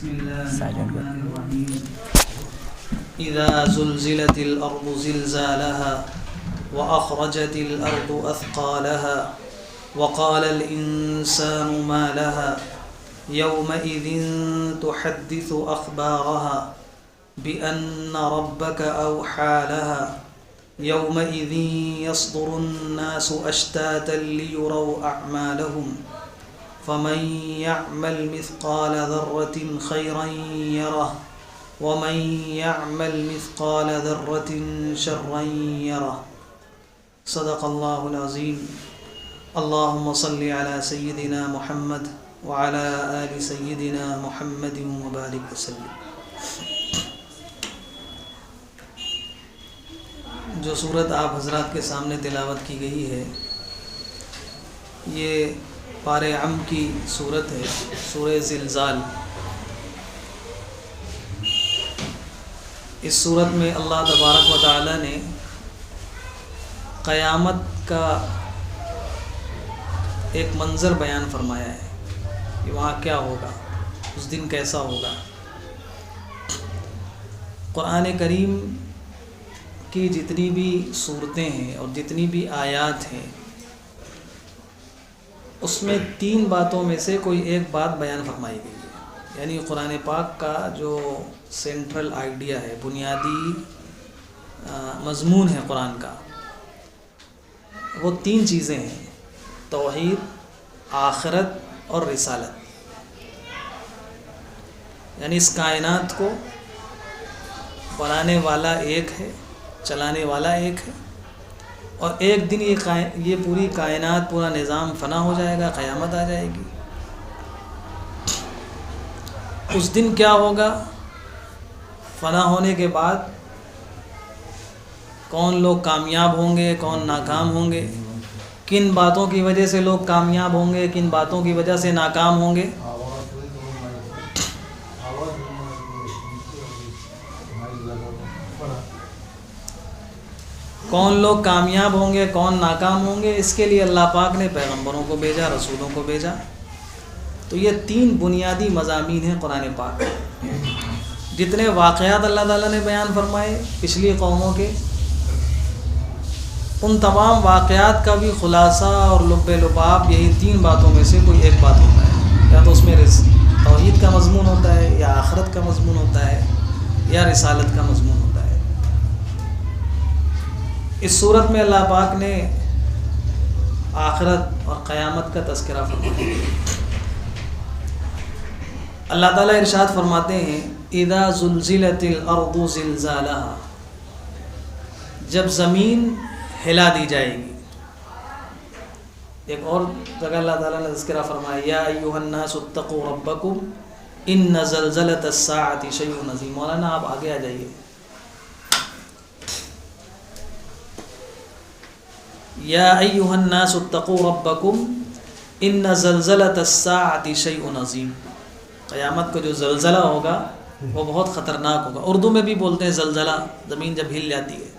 بسم الله الرحمن الرحيم إذا زلزلت الأرض زلزالها وأخرجت الأرض أثقالها وقال الإنسان ما لها يومئذ تحدث أخبارها بأن ربك أوحى لها يومئذ يصدر الناس أشتاتا ليروا أعمالهم فمن يعمل مثقال ذرة خيرا يره ومن يعمل مثقال ذرة شرا يره صدق الله العظيم اللهم صل على سيدنا محمد وعلى آل سيدنا محمد وبارك وسلم. جو صورت آپ حضرات کے سامنے تلاوت کی گئی ہے یہ پارے عم کی صورت ہے، سورہ زلزال. اس صورت میں اللہ تبارک و تعالی نے قیامت کا ایک منظر بیان فرمایا ہے کہ وہاں کیا ہوگا، اس دن کیسا ہوگا. قرآن کریم کی جتنی بھی صورتیں ہیں اور جتنی بھی آیات ہیں اس میں 3 باتوں میں سے کوئی ایک بات بیان فرمائی گئی ہے. یعنی قرآن پاک کا جو سینٹرل آئیڈیا ہے، بنیادی مضمون ہے قرآن کا، وہ 3 چیزیں ہیں: توحید، آخرت اور رسالت. یعنی اس کائنات کو بنانے والا ایک ہے، چلانے والا ایک ہے، اور ایک دن یہ پوری کائنات، پورا نظام فنا ہو جائے گا، قیامت آ جائے گی. اس دن کیا ہوگا؟ فنا ہونے کے بعد کون لوگ کامیاب ہوں گے، کون ناکام ہوں گے، کن باتوں کی وجہ سے لوگ کامیاب ہوں گے، کن باتوں کی وجہ سے ناکام ہوں گے. کون لوگ کامیاب ہوں گے، کون ناکام ہوں گے، اس کے لیے اللہ پاک نے پیغمبروں کو بھیجا، رسولوں کو بھیجا. تو یہ 3 بنیادی مضامین ہیں قرآن پاک. جتنے واقعات اللہ تعالیٰ نے بیان فرمائے پچھلی قوموں کے، ان تمام واقعات کا بھی خلاصہ اور لب لباب یہی 3 باتوں میں سے کوئی ایک بات ہوتا ہے. یا تو اس میں توحید کا مضمون ہوتا ہے، یا آخرت کا مضمون ہوتا ہے، یا رسالت کا مضمون ہوتا ہے. اس صورت میں اللہ پاک نے آخرت اور قیامت کا تذکرہ فرمایا. اللہ تعالیٰ ارشاد فرماتے ہیں: اذا زلزلت الارض زلزالها، جب زمین ہلا دی جائے گی. ایک اور جگہ اللہ تعالیٰ نے تذکرہ فرمایا: یا ایھا الناس اتقوا ربکم ان زلزلۃ الساعۃ شیء عظیم. مولانا آپ آگے آ جائیے. یا ایھا الناس اتقوا ربکم ان زلزلۃ الساعۃ شیء عظیم. قیامت کو جو زلزلہ ہوگا وہ بہت خطرناک ہوگا. اردو میں بھی بولتے ہیں زلزلہ، زمین جب ہل جاتی ہے.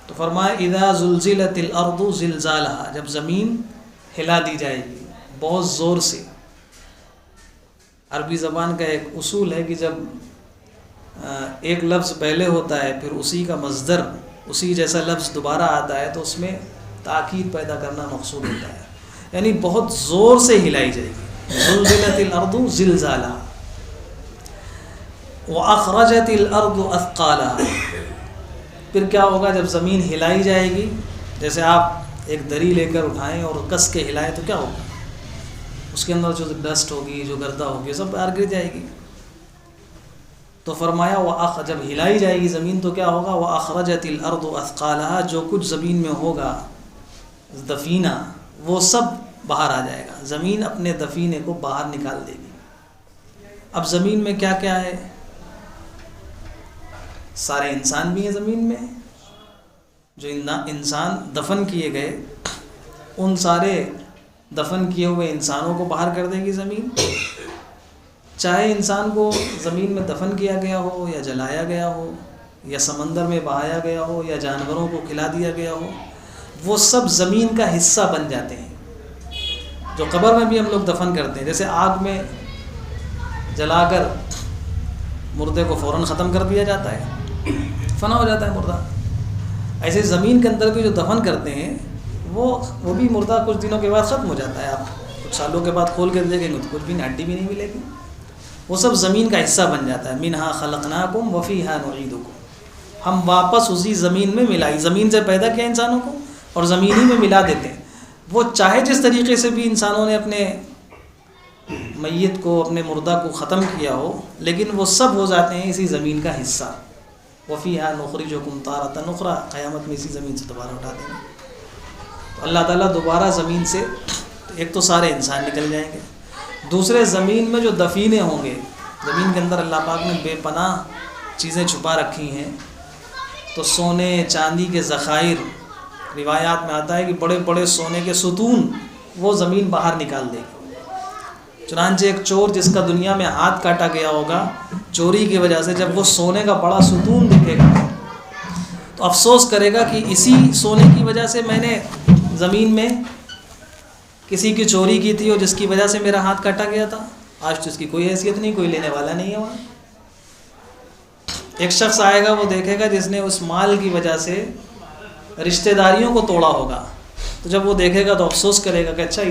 تو فرمایا اذا زلزلت الارض زلزالها، جب زمین ہلا دی جائے گی بہت زور سے. عربی زبان کا ایک اصول ہے کہ جب ایک لفظ پہلے ہوتا ہے پھر اسی کا مصدر اسی جیسا لفظ دوبارہ آتا ہے تو اس میں تاکید پیدا کرنا مقصود ہوتا ہے. یعنی بہت زور سے ہلائی جائے گی. زلزلت الارض زلزالها واخرجت الارض اثقالها. پھر کیا ہوگا جب زمین ہلائی جائے گی؟ جیسے آپ ایک دری لے کر اٹھائیں اور کس کے ہلائیں تو کیا ہوگا؟ اس کے اندر جو ڈسٹ ہوگی، جو گردہ ہوگی، سب باہر گر جائے گی. تو فرمایا جب ہلائی جائے گی زمین تو کیا ہوگا؟ وَأَخْرَجَتِ الْأَرْضُ أَثْقَالَهَا، جو کچھ زمین میں ہوگا دفینہ وہ سب باہر آ جائے گا. زمین اپنے دفینے کو باہر نکال دے گی. اب زمین میں کیا کیا ہے؟ سارے انسان بھی ہیں زمین میں. جو انسان دفن کیے گئے ان سارے دفن کیے ہوئے انسانوں کو باہر کر دے گی زمین. چاہے انسان کو زمین میں دفن کیا گیا ہو یا جلایا گیا ہو یا سمندر میں بہایا گیا ہو یا جانوروں کو کھلا دیا گیا ہو، وہ سب زمین کا حصہ بن جاتے ہیں. جو قبر میں بھی ہم لوگ دفن کرتے ہیں، جیسے آگ میں جلا کر مردے کو فوراً ختم کر دیا جاتا ہے، فنا ہو جاتا ہے مردہ۔ ایسے زمین کے اندر بھی جو دفن کرتے ہیں وہ بھی مردہ کچھ دنوں کے بعد ختم ہو جاتا ہے۔ آپ کچھ سالوں کے بعد کھول کے دیکھیں گے تو کچھ بھی نہیں، ہڈی بھی نہیں ملے گی، وہ سب زمین کا حصہ بن جاتا ہے۔ منہا خلقناکم وفیہا نعیدکم، ہم واپس اسی زمین میں ملائی، زمین سے پیدا کیا انسانوں کو اور زمین ہی میں ملا دیتے ہیں۔ وہ چاہے جس طریقے سے بھی انسانوں نے اپنے میت کو، اپنے مردہ کو ختم کیا ہو، لیکن وہ سب ہو جاتے ہیں اسی زمین کا حصہ۔ وفیہا نخرجکم تارۃ اخری، قیامت میں اسی زمین سے دوبارہ اٹھا دیں گے۔ تو اللہ تعالیٰ دوبارہ زمین سے، ایک تو سارے انسان نکل جائیں گے، دوسرے زمین میں جو دفینے ہوں گے، زمین کے اندر اللہ پاک نے بے پناہ چیزیں چھپا رکھی ہیں، تو سونے چاندی کے ذخائر، روایات میں آتا ہے کہ بڑے بڑے سونے کے ستون وہ زمین باہر نکال دے گی۔ چنانچہ ایک چور جس کا دنیا میں ہاتھ کاٹا گیا ہوگا چوری کی وجہ سے، جب وہ سونے کا بڑا ستون دیکھے گا تو افسوس کرے گا کہ اسی سونے کی وجہ سے میں نے زمین میں کسی کی چوری کی تھی اور جس کی وجہ سے میرا ہاتھ کاٹا گیا تھا، آج تو اس کی کوئی حیثیت نہیں، کوئی لینے والا نہیں ہے وہاں۔ ایک شخص آئے گا، وہ دیکھے گا جس نے اس مال کی وجہ سے رشتہ داریوں کو توڑا ہوگا، تو جب وہ دیکھے گا تو افسوس کرے گا کہ اچھا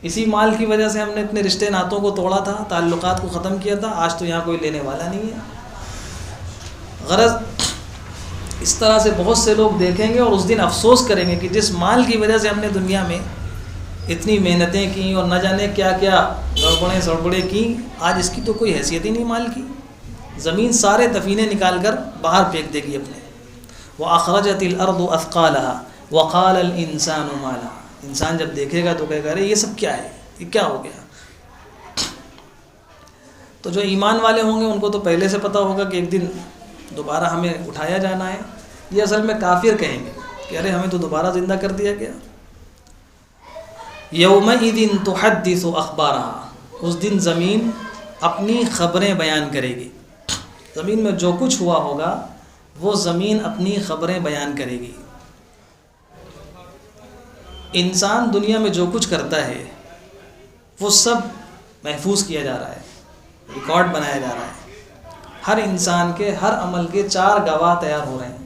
اسی مال کی وجہ سے ہم نے اپنے رشتے ناتوں کو توڑا تھا، تعلقات کو ختم کیا تھا، آج تو یہاں کوئی لینے والا نہیں ہے۔ غرض اس طرح سے بہت سے لوگ دیکھیں گے اور اس دن افسوس کریں گے کہ جس مال کی وجہ سے ہم نے دنیا میں اتنی محنتیں کیں اور نہ جانے کیا کیا گڑبڑیں سڑبڑیں کیں، آج اس کی تو کوئی حیثیت ہی نہیں مال کی۔ زمین سارے دفینے نکال کر باہر پھینک دے گی اپنے۔ وَأَخْرَجَتِ الْأَرْضُ أَثْقَالَهَا وَقَالَ الْإِنسَانُ مَا لَهَا، انسان جب دیکھے گا تو کہے گا ارے یہ سب کیا ہے، یہ کیا ہو گیا۔ تو جو ایمان والے ہوں گے ان کو تو پہلے سے پتہ ہوگا کہ ایک دن دوبارہ ہمیں اٹھایا جانا ہے۔ یہ اصل میں کافر کہیں گے کہ ارے ہمیں تو دوبارہ زندہ کر دیا گیا۔ یومئذ تحدث اخبارها، اس دن زمین اپنی خبریں بیان کرے گی۔ زمین میں جو کچھ ہوا ہوگا وہ زمین اپنی خبریں بیان کرے گی۔ انسان دنیا میں جو کچھ کرتا ہے وہ سب محفوظ کیا جا رہا ہے، ریکارڈ بنایا جا رہا ہے۔ ہر انسان کے ہر عمل کے 4 گواہ تیار ہو رہے ہیں۔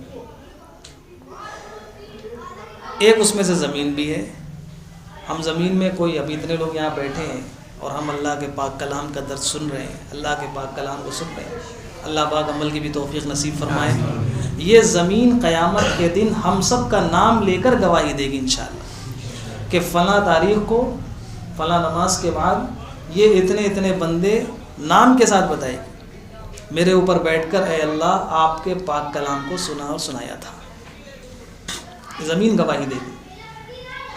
ایک اس میں سے زمین بھی ہے۔ ہم زمین میں کوئی، ابھی اتنے لوگ یہاں بیٹھے ہیں اور ہم اللہ کے پاک کلام کا درس سن رہے ہیں، اللہ کے پاک کلام کو سن رہے ہیں، اللہ پاک عمل کی بھی توفیق نصیب فرمائے۔ یہ زمین قیامت کے دن ہم سب کا نام لے کر گواہی دے گی انشاءاللہ کہ فلاں تاریخ کو فلاں نماز کے بعد یہ اتنے بندے نام کے ساتھ بتائے گی، میرے اوپر بیٹھ کر اے اللہ آپ کے پاک کلام کو سنا اور سنایا تھا۔ زمین گواہی دے گی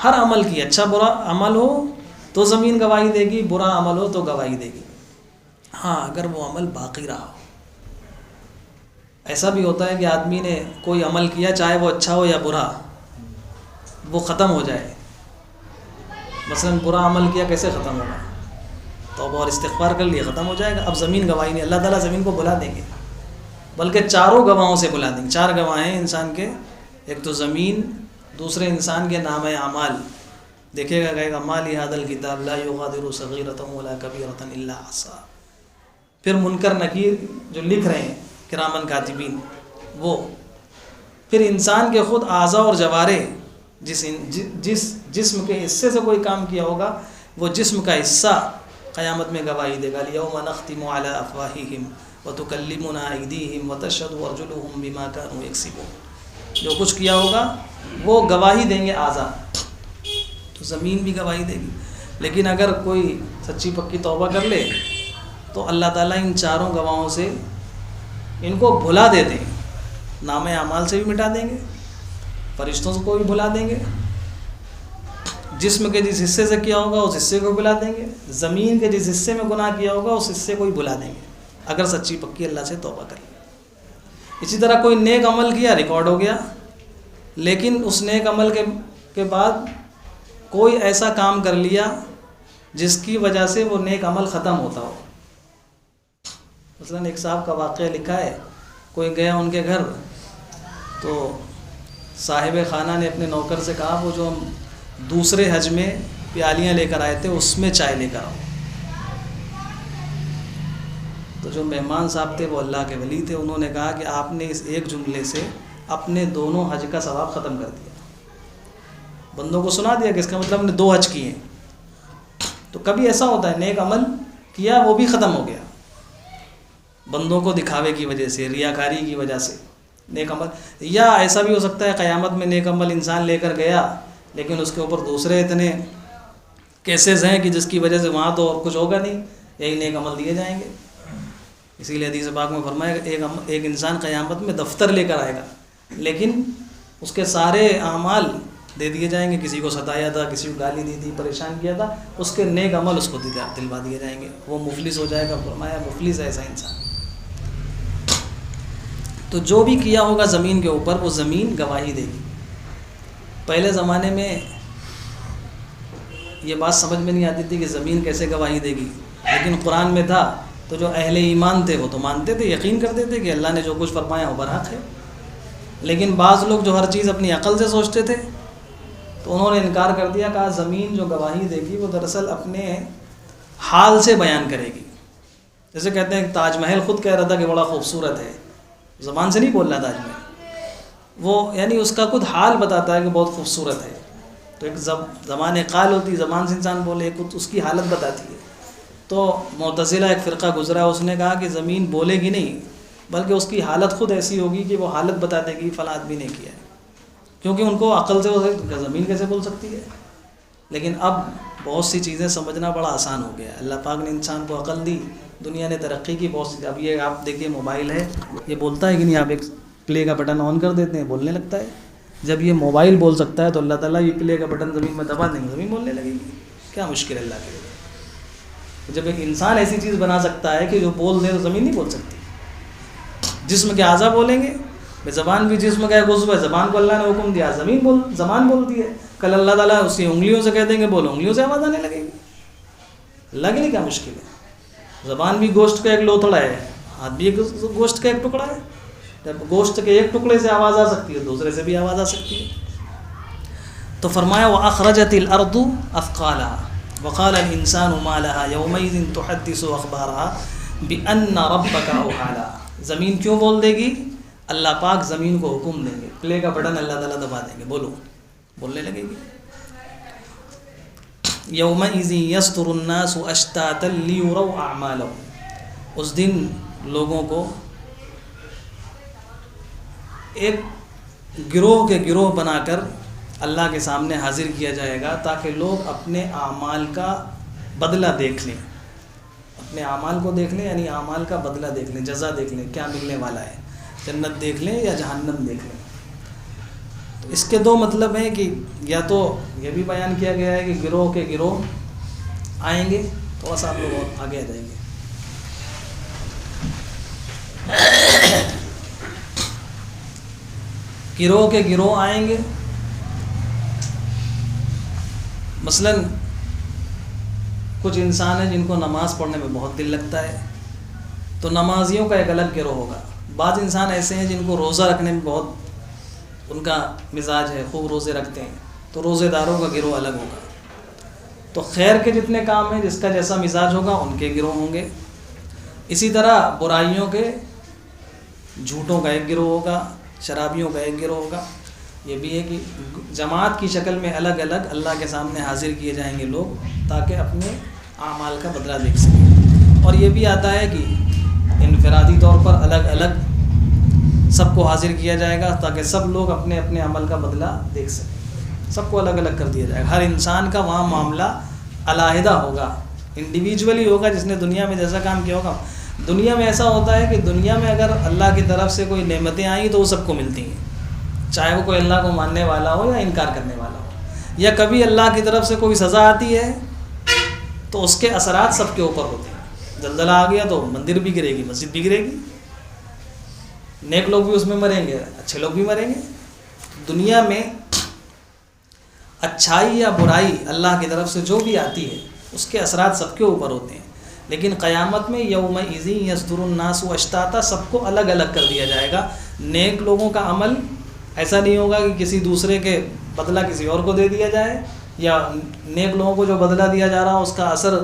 ہر عمل کی، اچھا برا عمل ہو تو زمین گواہی دے گی، برا عمل ہو تو گواہی دے گی۔ ہاں اگر وہ عمل باقی رہا ہو، ایسا بھی ہوتا ہے کہ آدمی نے کوئی عمل کیا چاہے وہ اچھا ہو یا برا، وہ ختم ہو جائے۔ مثلا برا عمل کیا کیسے ختم ہوگا؟ توبہ اور استغفار کر لیے ختم ہو جائے گا۔ اب زمین گواہی نہیں، اللہ تعالیٰ زمین کو بلا دیں گے، بلکہ 4 گواہوں سے بلا دیں گے۔ 4 گواہ ہیں انسان کے، ایک تو زمین، دوسرے انسان کے نام اعمال دیکھے گا، کہے گا ما لهذا الكتاب لا يغادر صغيرة ولا كبيرة الا احصاها۔ پھر منکر نکیر جو لکھ رہے ہیں کرامن کاتبین، وہ پھر انسان کے خود اعضاء اور جوارح، جس جسم کے حصے سے کوئی کام کیا ہوگا وہ جسم کا حصہ قیامت میں گواہی دے گا۔ اليوم نختم على افواههم وتكلمنا ايديهم وتشهد ارجلهم بما كانوا يكسبون، جو کچھ کیا ہوگا وہ گواہی دیں گے اعضاء، تو زمین بھی گواہی دے گی۔ لیکن اگر کوئی سچی پکی توبہ کر لے تو اللہ تعالیٰ ان 4 گواہوں سے ان کو بھلا دیتے ہیں، نام اعمال سے بھی مٹا دیں گے، فرشتوں کو بھی بھلا دیں گے، جسم کے جس حصے سے کیا ہوگا اس حصے کو بھلا دیں گے، زمین کے جس حصے میں گناہ کیا ہوگا اس حصے کو بھی بھلا دیں گے، اگر سچی پکی اللہ سے توبہ کر لے۔ اسی طرح کوئی نیک عمل کیا ریکارڈ ہو گیا، لیکن اس نیک عمل کے بعد کوئی ایسا کام کر لیا جس کی وجہ سے وہ نیک عمل ختم ہوتا ہو۔ مثلا ایک صاحب کا واقعہ لکھا ہے، کوئی گیا ان کے گھر تو صاحب خانہ نے اپنے نوکر سے کہا وہ جو ہم دوسرے حج میں پیالیاں لے کر آئے تھے اس میں چائے لے کر آؤ۔ تو جو مہمان صاحب تھے وہ اللہ کے ولی تھے، انہوں نے کہا کہ آپ نے اس ایک جملے سے اپنے دونوں حج کا ثواب ختم کر دیا، بندوں کو سنا دیا کہ اس کا مطلب ہم نے 2 حج کیے ہیں۔ تو کبھی ایسا ہوتا ہے نیک عمل کیا وہ بھی ختم ہو گیا، بندوں کو دکھاوے کی وجہ سے، ریاکاری کی وجہ سے نیک عمل، یا ایسا بھی ہو سکتا ہے قیامت میں نیک عمل انسان لے کر گیا لیکن اس کے اوپر دوسرے اتنے کیسز ہیں کہ جس کی وجہ سے وہاں تو کچھ ہوگا نہیں، یہی نیک عمل دیے جائیں گے۔ اسی لیے حدیث پاک میں فرمایا کہ ایک انسان قیامت میں دفتر لے کر آئے گا لیکن اس کے سارے اعمال دے دیے جائیں گے، کسی کو ستایا تھا، کسی کو گالی دی تھی، پریشان کیا تھا، اس کے نیک عمل اس کو دلوا دیے جائیں گے، وہ مفلس ہو جائے گا۔ فرمایا مفلس ہے ایسا انسان۔ تو جو بھی کیا ہوگا زمین کے اوپر وہ زمین گواہی دے گی۔ پہلے زمانے میں یہ بات سمجھ میں نہیں آتی تھی کہ زمین کیسے گواہی دے گی، لیکن قرآن میں تھا تو جو اہل ایمان تھے وہ تو مانتے تھے، یقین کرتے تھے کہ اللہ نے جو کچھ فرمایا وہ برحق ہے۔ لیکن بعض لوگ جو ہر چیز اپنی عقل سے سوچتے تھے تو انہوں نے انکار کر دیا، کہا زمین جو گواہی دے گی وہ دراصل اپنے حال سے بیان کرے گی۔ جیسے کہتے ہیں کہ تاج محل خود کہہ رہا تھا کہ بڑا خوبصورت ہے، زبان سے نہیں بول رہا تاج محل، وہ یعنی اس کا خود حال بتاتا ہے کہ بہت خوبصورت ہے۔ تو ایک زبان قال ہوتی، زبان سے انسان بولے، ایک اس کی حالت بتاتی ہے۔ تو معتزلہ ایک فرقہ گزرا، اس نے کہا کہ زمین بولے گی نہیں بلکہ اس کی حالت خود ایسی ہوگی کہ وہ حالت بتا دے گی فلاں آدمی نے کیا ہے، کیونکہ ان کو عقل سے زمین کیسے بول سکتی ہے۔ لیکن اب بہت سی چیزیں سمجھنا بڑا آسان ہو گیا، اللہ پاک نے انسان کو عقل دی، دنیا نے ترقی کی بہت سی۔ اب یہ آپ دیکھیے موبائل ہے، یہ بولتا ہے کہ نہیں، آپ ایک پلے کا بٹن آن کر دیتے ہیں بولنے لگتا ہے۔ جب یہ موبائل بول سکتا ہے تو اللہ تعالیٰ یہ پلے کا بٹن زمین میں دبا دیں گے، زمین بولنے لگے گی۔ کیا مشکل ہے اللہ کے لیے؟ جب ایک انسان ایسی چیز بنا سکتا ہے کہ جو بول دے تو زمین نہیں بول سکتی۔ جسم کے اعضاء بولیں گے، زبان بھی جسم کا ایک عضو ہے، زبان کو اللہ نے حکم دیا، زبان بولتی ہے۔ کل اللہ تعالیٰ اسی انگلیوں سے کہہ دیں گے بولو، انگلیوں سے آواز آنے لگے گی۔ اللہ کے لیے کیا مشکل ہے؟ زبان بھی گوشت کا ایک لوتھڑا ہے، ہاتھ بھی ایک گوشت کا ایک ٹکڑا ہے۔ جب گوشت کے ایک ٹکڑے سے آواز آ سکتی ہے دوسرے سے بھی آواز آ سکتی ہے۔ تو فرمایا وَأَخْرَجَتِ الْأَرْضُ أَثْقَالَهَا وَقَالَ الْإِنسَانُ مَا لَهَا يَوْمَئِذٍ تُحَدِّثُ أَخْبَارَهَا بِأَنَّ رَبَّكَ أَوْحَىٰ لَهَا۔ زمین کیوں بول دے گی؟ اللہ پاک زمین کو حکم دیں گے، پلے کا بٹن اللہ تعالیٰ دبا دیں گے، بولو، بولنے لگے گی۔ يَوْمَئِذٍ يَصْدُرُ النَّاسُ أَشْتَاتًا لِيُرَوْا أَعْمَالَهُمْ۔ اس دن لوگوں کو ایک گروہ کے گروہ بنا کر اللہ کے سامنے حاضر کیا جائے گا تاکہ لوگ اپنے اعمال کا بدلہ دیکھ لیں، اپنے اعمال کو دیکھ لیں، یعنی اعمال کا بدلہ دیکھ لیں، جزا دیکھ لیں، کیا ملنے والا ہے، جنت دیکھ لیں یا جہنم دیکھ لیں۔ تو اس کے 2 مطلب ہیں کہ یا تو یہ بھی بیان کیا گیا ہے کہ گروہ کے گروہ آئیں گے، تھوڑا سا آپ لوگ آگے آ جائیں گے۔ گروہ کے گروہ آئیں گے، مثلا کچھ انسان ہیں جن کو نماز پڑھنے میں بہت دل لگتا ہے تو نمازیوں کا ایک الگ گروہ ہوگا۔ بعض انسان ایسے ہیں جن کو روزہ رکھنے میں بہت ان کا مزاج ہے، خوب روزے رکھتے ہیں، تو روزے داروں کا گروہ الگ ہوگا۔ تو خیر کے جتنے کام ہیں جس کا جیسا مزاج ہوگا ان کے گروہ ہوں گے۔ اسی طرح برائیوں کے، جھوٹوں کا ایک گروہ ہوگا، شرابیوں کا ایک گروہ ہوگا۔ یہ بھی ہے کہ جماعت کی شکل میں الگ الگ اللہ کے سامنے حاضر کیے جائیں گے لوگ تاکہ اپنے اعمال کا بدلہ دیکھ سکیں۔ اور یہ بھی آتا ہے کہ انفرادی طور پر الگ الگ سب کو حاضر کیا جائے گا تاکہ سب لوگ اپنے اپنے عمل کا بدلہ دیکھ سکیں، سب کو الگ الگ کر دیا جائے گا۔ ہر انسان کا وہاں معاملہ علیحدہ ہوگا، انڈیویجولی ہوگا، جس نے دنیا میں جیسا کام کیا ہوگا۔ دنیا میں ایسا ہوتا ہے کہ دنیا میں اگر اللہ کی طرف سے کوئی نعمتیں آئیں تو وہ سب کو ملتی ہیں، چاہے وہ کوئی اللہ کو ماننے والا ہو یا انکار کرنے والا ہو۔ یا کبھی اللہ کی طرف سے کوئی سزا آتی ہے تو اس کے اثرات سب کے اوپر ہوتے ہیں۔ زلزلہ آ گیا تو مندر بھی گرے گی، مسجد بھی گرے گی، نیک لوگ بھی اس میں مریں گے، اچھے لوگ بھی مریں گے۔ دنیا میں اچھائی یا برائی اللہ کی طرف سے جو بھی آتی ہے اس کے اثرات سب کے اوپر ہوتے ہیں۔ لیکن قیامت میں یومئذ یصدر الناس اشتاتا، سب کو الگ الگ کر دیا جائے گا۔ نیک لوگوں کا عمل ایسا نہیں ہوگا کہ کسی دوسرے کے بدلہ کسی اور کو دے دیا جائے، یا نیک لوگوں کو جو بدلہ دیا جا رہا ہو اس کا اثر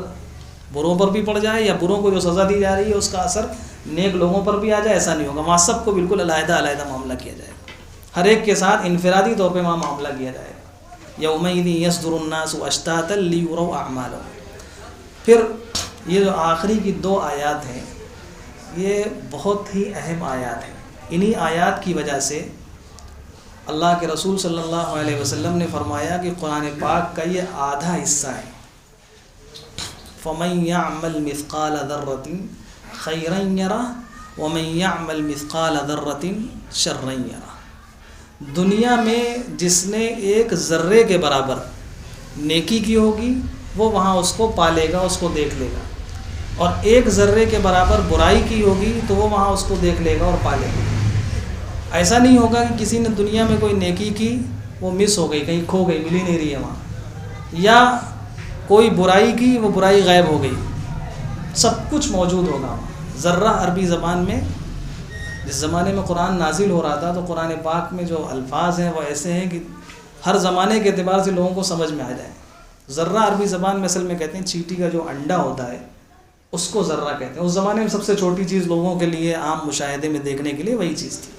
بروں پر بھی پڑ جائے یا بروں کو جو سزا دی جا رہی ہے اس کا اثر نیک لوگوں پر بھی آ جائے، ایسا نہیں ہوگا. وہاں سب کو بالکل علیحدہ علیحدہ معاملہ کیا جائے گا، ہر ایک کے ساتھ انفرادی طور پہ وہاں معاملہ کیا جائے گا. یومئذ یصدر الناس اشتاتا لیروا اعمالهم. پھر یہ جو آخری کی 2 آیات ہیں یہ بہت ہی اہم آیات ہیں. انہی آیات کی وجہ سے اللہ کے رسول صلی اللہ علیہ وسلم نے فرمایا کہ قرآن پاک کا یہ آدھا حصہ ہے. فَمَن يَعْمَلْ مِثْقَالَ ذَرَّةٍ خَيْرًا يَرَهُ وَمَن يَعْمَلْ مِثْقَالَ ذَرَّةٍ شَرًّا يَرَهُ. دنیا میں جس نے ایک ذرے کے برابر نیکی کی ہوگی وہ وہاں اس کو پالے گا، اس کو دیکھ لے گا، اور ایک ذرے کے برابر برائی کی ہوگی تو وہ وہاں اس کو دیکھ لے گا اور پالے گا. ایسا نہیں ہوگا کہ کسی نے دنیا میں کوئی نیکی کی وہ مس ہو گئی، کہیں کھو گئی، مل ہی نہیں رہی ہے وہاں، یا کوئی برائی کی وہ برائی غائب ہو گئی. سب کچھ موجود ہوگا. ذرہ عربی زبان میں جس زمانے میں قرآن نازل ہو رہا تھا تو قرآن پاک میں جو الفاظ ہیں وہ ایسے ہیں کہ ہر زمانے کے اعتبار سے لوگوں کو سمجھ میں آ جائے. ذرہ عربی زبان میں اصل میں کہتے ہیں چیٹی کا جو انڈا ہوتا ہے اس کو ذرہ کہتے ہیں. اس زمانے میں سب سے چھوٹی چیز لوگوں کے لیے عام مشاہدے میں دیکھنے کے لیے وہی چیز تھی.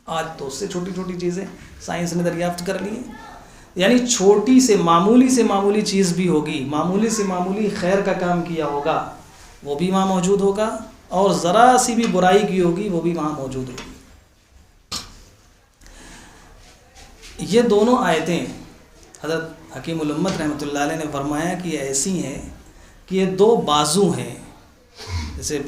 آج تو اس سے چھوٹی چھوٹی چیزیں سائنس نے دریافت کر لی ہیں. یعنی چھوٹی سے معمولی چیز بھی ہوگی، معمولی سے معمولی خیر کا کام کیا ہوگا وہ بھی وہاں موجود ہوگا، اور ذرا سی بھی برائی کی ہوگی وہ بھی وہاں موجود ہوگی. یہ دونوں آیتیں حضرت حکیم الامت رحمۃ اللہ علیہ نے فرمایا کہ یہ ایسی ہیں کہ یہ 2 بازو ہیں. جیسے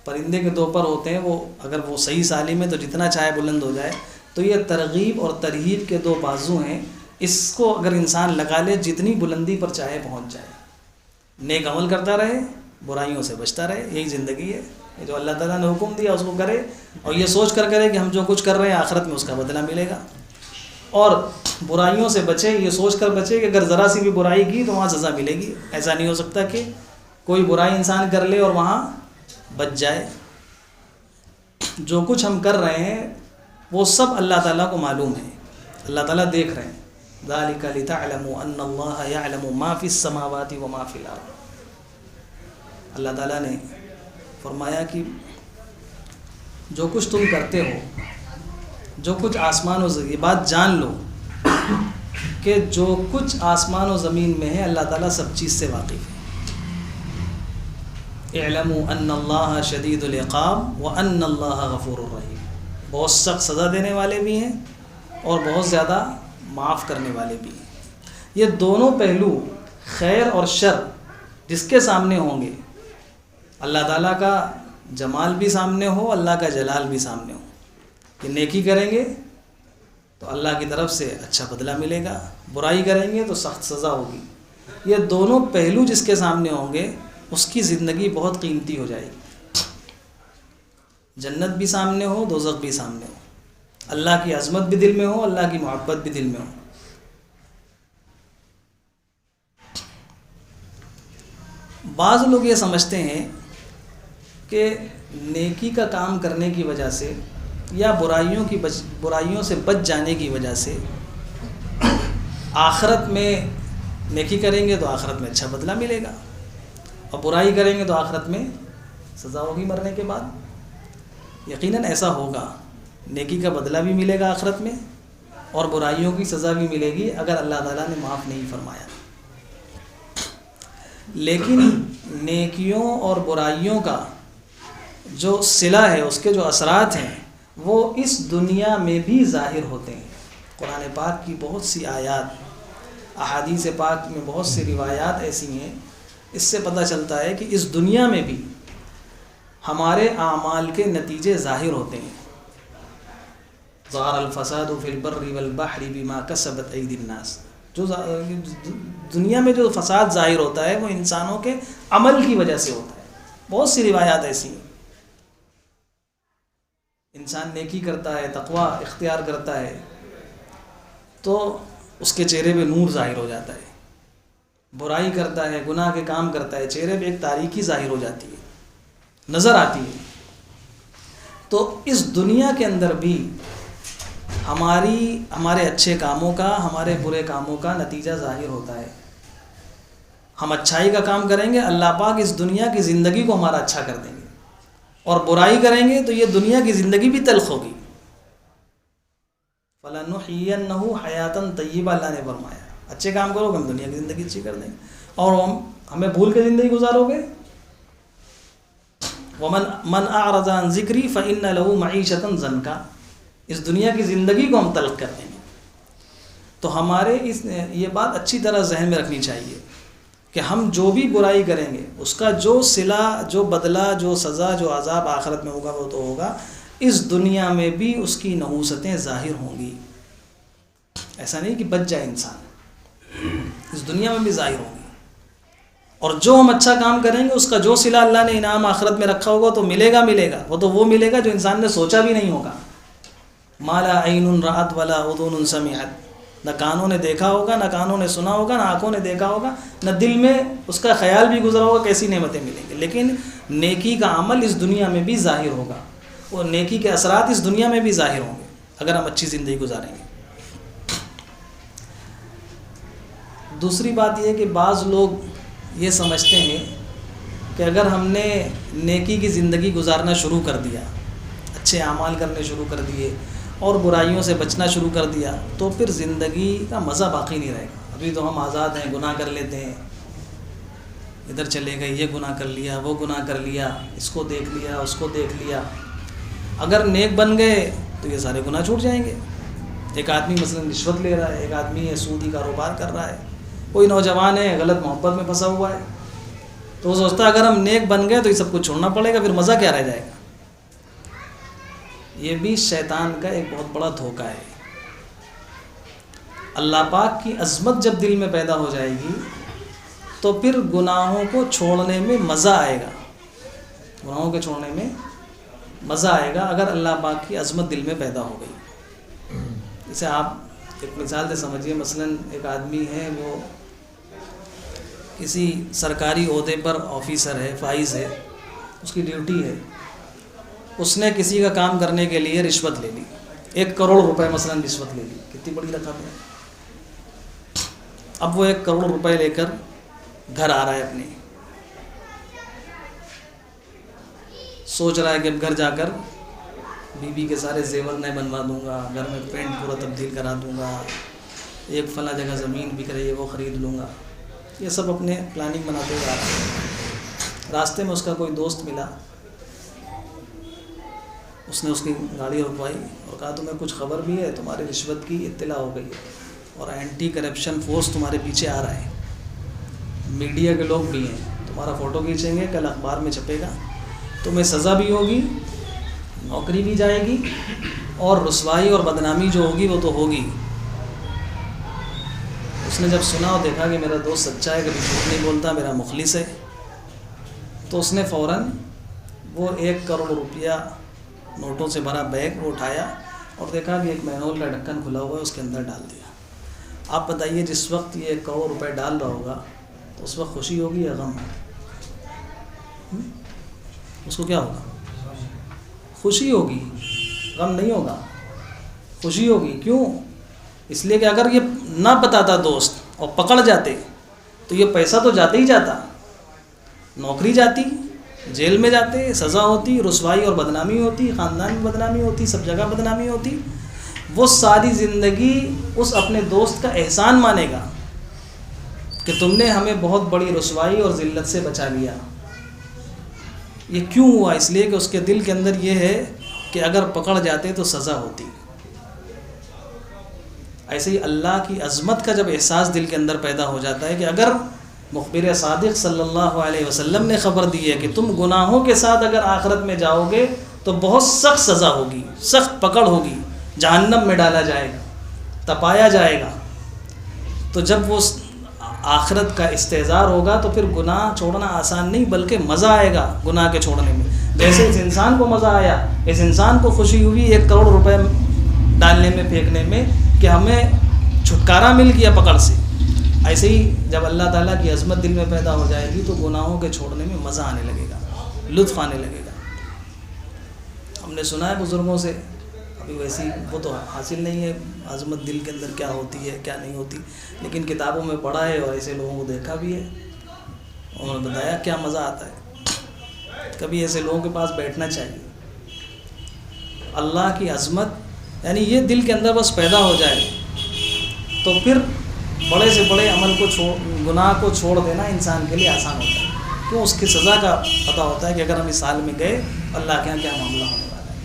پرندے کے 2 پر ہوتے ہیں، وہ اگر وہ صحیح سالم ہے تو جتنا چاہے بلند ہو جائے، تو یہ ترغیب اور ترہیب کے 2 بازو ہیں. اس کو اگر انسان لگا لے جتنی بلندی پر چاہے پہنچ جائے. نیک عمل کرتا رہے، برائیوں سے بچتا رہے، یہی زندگی ہے. یہ جو اللہ تعالیٰ نے حکم دیا اس کو کرے، اور یہ سوچ کر کرے کہ ہم جو کچھ کر رہے ہیں آخرت میں اس کا بدلہ ملے گا. اور برائیوں سے بچے، یہ سوچ کر بچے کہ اگر ذرا سی بھی برائی کی تو وہاں سزا ملے گی. ایسا نہیں ہو سکتا کہ کوئی برائی انسان کر لے اور وہاں بچ جائے. جو کچھ ہم کر رہے ہیں وہ سب اللہ تعالیٰ کو معلوم ہے، اللہ تعالیٰ دیکھ رہے ہیں. ذَلِكَ لِتَعْلَمُوا أَنَّ اللَّهَ يَعْلَمُ مَا فِي السَّمَاوَاتِ وَمَا فِي الْأَرْضِ. اللہ تعالیٰ نے فرمایا کہ جو کچھ تم کرتے ہو، جو کچھ آسمان و زمین، یہ بات جان لو کہ جو کچھ آسمان و زمین میں ہے اللہ تعالیٰ سب چیز سے واقف ہے. اعلموا ان اللہ شدید العقاب وان اللہ غفور الرحیم. بہت سخت سزا دینے والے بھی ہیں اور بہت زیادہ معاف کرنے والے بھی ہیں. یہ دونوں پہلو خیر اور شر جس کے سامنے ہوں گے، اللہ تعالیٰ کا جمال بھی سامنے ہو، اللہ کا جلال بھی سامنے ہو، کہ نیکی کریں گے تو اللہ کی طرف سے اچھا بدلہ ملے گا، برائی کریں گے تو سخت سزا ہوگی. یہ دونوں پہلو جس کے سامنے ہوں گے اس کی زندگی بہت قیمتی ہو جائے گی. جنت بھی سامنے ہو، دوزخ بھی سامنے ہو، اللہ کی عظمت بھی دل میں ہو، اللہ کی محبت بھی دل میں ہو. بعض لوگ یہ سمجھتے ہیں کہ نیکی کا کام کرنے کی وجہ سے یا برائیوں سے بچ جانے کی وجہ سے آخرت میں نیکی کریں گے تو آخرت میں اچھا بدلہ ملے گا، اور برائی کریں گے تو آخرت میں سزا ہوگی مرنے کے بعد. یقیناً ایسا ہوگا، نیکی کا بدلہ بھی ملے گا آخرت میں اور برائیوں کی سزا بھی ملے گی اگر اللہ تعالیٰ نے معاف نہیں فرمایا. لیکن نیکیوں اور برائیوں کا جو صلہ ہے، اس کے جو اثرات ہیں وہ اس دنیا میں بھی ظاہر ہوتے ہیں. قرآن پاک کی بہت سی آیات، احادیث پاک میں بہت سی روایات ایسی ہیں، اس سے پتہ چلتا ہے کہ اس دنیا میں بھی ہمارے اعمال کے نتیجے ظاہر ہوتے ہیں. ظہر الفساد فی البر والبحر بما کسبت ایدی الناس. جو دنیا میں جو فساد ظاہر ہوتا ہے وہ انسانوں کے عمل کی وجہ سے ہوتا ہے. بہت سی روایات ایسی ہیں. انسان نیکی کرتا ہے، تقوی اختیار کرتا ہے تو اس کے چہرے پہ نور ظاہر ہو جاتا ہے. برائی کرتا ہے، گناہ کے کام کرتا ہے، چہرے پہ ایک تاریکی ظاہر ہو جاتی ہے، نظر آتی ہے. تو اس دنیا کے اندر بھی ہمارے اچھے کاموں کا، ہمارے برے کاموں کا نتیجہ ظاہر ہوتا ہے. ہم اچھائی کا کام کریں گے، اللہ پاک اس دنیا کی زندگی کو ہمارا اچھا کر دیں گے، اور برائی کریں گے تو یہ دنیا کی زندگی بھی تلخ ہوگی۔ فَلَنُحْيِيَنَّهُ حَيَاتًا طَيِّبَةً، اللہ نے فرمایا اچھے کام کرو گے ہم دنیا کی زندگی اچھی کر دیں گے، اور ہمیں بھول کے زندگی گزارو گے۔ وَمَنْ أَعْرَضَ عَنْ ذِكْرِي فَإِنَّ لَهُ مَعِيشَةً ضَنْكًا، اس دنیا کی زندگی کو ہم تلخ کر دیں گے۔ تو ہمارے یہ بات اچھی طرح ذہن میں رکھنی چاہیے کہ ہم جو بھی برائی کریں گے اس کا جو صلہ، جو بدلہ، جو سزا، جو عذاب آخرت میں ہوگا وہ تو ہوگا، اس دنیا میں بھی اس کی نحوستیں ظاہر ہوں گی۔ ایسا نہیں کہ بچ جائے انسان، اس دنیا میں بھی ظاہر ہوں گی، اور جو ہم اچھا کام کریں گے اس کا جو صلہ اللہ نے انعام آخرت میں رکھا ہوگا تو ملے گا، وہ تو وہ ملے گا جو انسان نے سوچا بھی نہیں ہوگا۔ ما لا عین رأت ولا اذن سمعت، نہ کانوں نے دیکھا ہوگا، نہ کانوں نے سنا ہوگا، نہ آنکھوں نے دیکھا ہوگا، نہ دل میں اس کا خیال بھی گزرا ہوگا کیسی نعمتیں ملیں گی، لیکن نیکی کا عمل اس دنیا میں بھی ظاہر ہوگا، اور نیکی کے اثرات اس دنیا میں بھی ظاہر ہوں گے اگر ہم اچھی زندگی گزاریں گے۔ دوسری بات یہ ہے کہ بعض لوگ یہ سمجھتے ہیں کہ اگر ہم نے نیکی کی زندگی گزارنا شروع کر دیا، اچھے اعمال کرنے شروع کر دیے اور برائیوں سے بچنا شروع کر دیا تو پھر زندگی کا مزہ باقی نہیں رہے گا۔ ابھی تو ہم آزاد ہیں، گناہ کر لیتے ہیں، ادھر چلے گئے، یہ گناہ کر لیا، وہ گناہ کر لیا، اس کو دیکھ لیا، اس کو دیکھ لیا۔ اگر نیک بن گئے تو یہ سارے گناہ چھوٹ جائیں گے۔ ایک آدمی مثلا رشوت لے رہا ہے، ایک آدمی ہے سودی کاروبار کر رہا ہے، کوئی نوجوان ہے غلط محبت میں پھنسا ہوا ہے، تو وہ سوچتا ہے اگر ہم نیک بن گئے تو یہ سب کچھ چھوڑنا پڑے گا، پھر مزہ کیا رہ جائے گا۔ یہ بھی شیطان کا ایک بہت بڑا دھوکہ ہے۔ اللہ پاک کی عظمت جب دل میں پیدا ہو جائے گی تو پھر گناہوں کو چھوڑنے میں مزہ آئے گا، گناہوں کے چھوڑنے میں مزہ آئے گا اگر اللہ پاک کی عظمت دل میں پیدا ہو گئی۔ جیسے آپ ایک مثال سے سمجھیے، مثلا ایک آدمی ہے، وہ کسی سرکاری عہدے پر آفیسر ہے، فائز ہے، اس کی ڈیوٹی ہے، اس نے کسی کا کام کرنے کے لیے رشوت لے لی، 1 کروڑ روپے مثلا رشوت لے لی، کتنی بڑی رقم ہے۔ اب وہ 1 کروڑ روپے لے کر گھر آ رہا ہے، اپنے سوچ رہا ہے کہ اب گھر جا کر بیوی کے سارے زیور نئے بنوا دوں گا، گھر میں پینٹ پورا تبدیل کرا دوں گا، ایک فلاں جگہ زمین بک رہی ہے وہ خرید لوں گا، یہ سب اپنے پلاننگ بناتے ہوئے آ رہا ہے۔ راستے میں اس کا کوئی دوست ملا، اس نے اس کی گاڑی رکوائی اور کہا تمہیں کچھ خبر بھی ہے، تمہاری رشوت کی اطلاع ہو گئی ہے اور اینٹی کرپشن فورس تمہارے پیچھے آ رہا ہے، میڈیا کے لوگ بھی ہیں، تمہارا فوٹو کھینچیں گے، کل اخبار میں چھپے گا، تمہیں سزا بھی ہوگی، نوکری بھی جائے گی، اور رسوائی اور بدنامی جو ہوگی وہ تو ہوگی۔ اس نے جب سنا اور دیکھا کہ میرا دوست سچا ہے، کبھی جھوٹ نہیں بولتا، میرا مخلص ہے، تو اس نے فوراً وہ 1 کروڑ روپیہ نوٹوں سے بھرا بیگ وہ اٹھایا اور دیکھا کہ ایک مینول کا ڈھکن کھلا ہوا ہے، اس کے اندر ڈال دیا۔ آپ بتائیے جس وقت یہ 1 کروڑ روپے ڈال رہا ہوگا تو اس وقت خوشی ہوگی یا غم؟ اس کو کیا ہوگا؟ خوشی ہوگی، غم نہیں ہوگا، خوشی ہوگی۔ کیوں؟ اس لیے کہ اگر یہ نہ بتاتا دوست اور پکڑ جاتے تو یہ پیسہ تو جاتے ہی جاتا، نوکری جاتی، جیل میں جاتے، سزا ہوتی، رسوائی اور بدنامی ہوتی، خاندان میں بدنامی ہوتی، سب جگہ بدنامی ہوتی۔ وہ ساری زندگی اس اپنے دوست کا احسان مانے گا کہ تم نے ہمیں بہت بڑی رسوائی اور ذلت سے بچا لیا۔ یہ کیوں ہوا؟ اس لیے کہ اس کے دل کے اندر یہ ہے کہ اگر پکڑ جاتے تو سزا ہوتی۔ ایسے ہی اللہ کی عظمت کا جب احساس دل کے اندر پیدا ہو جاتا ہے کہ اگر مخبر صادق صلی اللہ علیہ وسلم نے خبر دی ہے کہ تم گناہوں کے ساتھ اگر آخرت میں جاؤ گے تو بہت سخت سزا ہوگی، سخت پکڑ ہوگی، جہنم میں ڈالا جائے گا، تپایا جائے گا، تو جب وہ آخرت کا استحضار ہوگا تو پھر گناہ چھوڑنا آسان نہیں بلکہ مزہ آئے گا گناہ کے چھوڑنے میں۔ جیسے اس انسان کو مزہ آیا، اس انسان کو خوشی ہوئی 1 کروڑ روپے ڈالنے میں، پھینکنے میں، کہ ہمیں چھٹکارا مل گیا پکڑ سے، ایسے ہی جب اللہ تعالیٰ کی عظمت دل میں پیدا ہو جائے گی تو گناہوں کے چھوڑنے میں مزہ آنے لگے گا، لطف آنے لگے گا۔ ہم نے سنا ہے بزرگوں سے، ابھی ویسی وہ تو حاصل نہیں ہے عظمت دل کے اندر کیا ہوتی ہے کیا نہیں ہوتی، لیکن کتابوں میں پڑھا ہے اور ایسے لوگوں کو دیکھا بھی ہے انہوں نے بتایا کیا مزہ آتا ہے. کبھی ایسے لوگوں کے پاس بیٹھنا چاہیے. اللہ کی عظمت یعنی یہ دل کے اندر بس پیدا ہو جائے تو پھر بڑے سے بڑے عمل کو گناہ کو چھوڑ دینا انسان کے لیے آسان ہوتا ہے. کیوں؟ اس کی سزا کا پتہ ہوتا ہے کہ اگر ہم اس حال میں گئے اللہ کے یہاں کیا معاملہ ہونے والا ہے.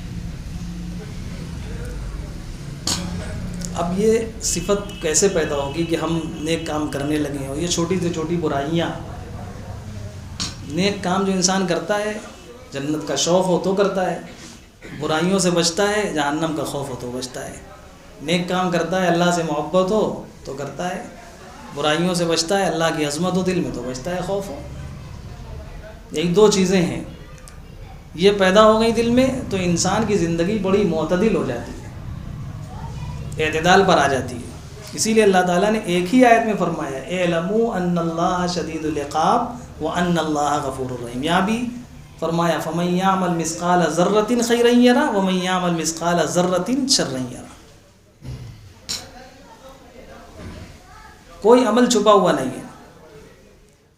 اب یہ صفت کیسے پیدا ہوگی کہ ہم نیک کام کرنے لگے ہیں. اور یہ چھوٹی سے چھوٹی برائیاں، نیک کام جو انسان کرتا ہے جنت کا شوق ہو تو کرتا ہے، برائیوں سے بچتا ہے جہنم کا خوف ہو تو بچتا ہے. نیک کام کرتا ہے اللہ سے محبت ہو تو کرتا ہے، برائیوں سے بچتا ہے اللہ کی عظمت ہو دل میں تو بچتا ہے خوف ہو. یہی دو چیزیں ہیں، یہ پیدا ہو گئی دل میں تو انسان کی زندگی بڑی معتدل ہو جاتی ہے، اعتدال پر آ جاتی ہے. اسی لیے اللہ تعالیٰ نے ایک ہی آیت میں فرمایا اعلموا ان اللہ شدید العقاب وان اللہ غفور الرحیم. یہاں بھی فرمایا فمن یعمل مثقال ذرۃ خیرا یرہ ومن یعمل مثقال ذرۃ شرا یرہ. کوئی عمل چھپا ہوا نہیں ہے،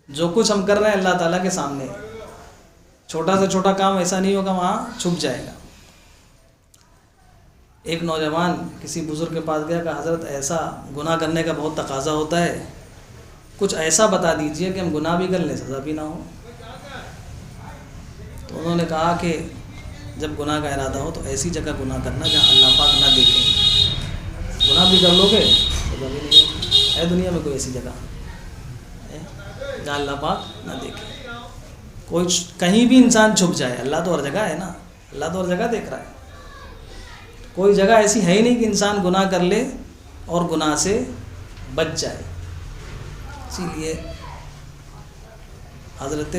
جو کچھ ہم کر رہے ہیں اللہ تعالیٰ کے سامنے. چھوٹا سے چھوٹا کام ایسا نہیں ہوگا وہاں چھپ جائے گا. ایک نوجوان کسی بزرگ کے پاس گیا کہ حضرت ایسا گناہ کرنے کا بہت تقاضا ہوتا ہے، کچھ ایسا بتا دیجئے کہ ہم گناہ بھی کر لیں سزا بھی نہ ہو. تو انہوں نے کہا کہ جب گناہ کا ارادہ ہو تو ایسی جگہ گناہ کرنا جہاں اللہ پاک نہ دیکھیں. گناہ بھی کر لو گے سزا بھی نہیں ہوگی. ہے دنیا میں کوئی ایسی جگہ ہے جہاں اللہ پاک نہ دیکھے؟ کوئی کہیں بھی انسان چھپ جائے، اللہ تو ہر جگہ ہے نا، اللہ تو ہر جگہ دیکھ رہا ہے. کوئی جگہ ایسی ہے ہی نہیں کہ انسان گناہ کر لے اور گناہ سے بچ جائے. اسی لیے حضرت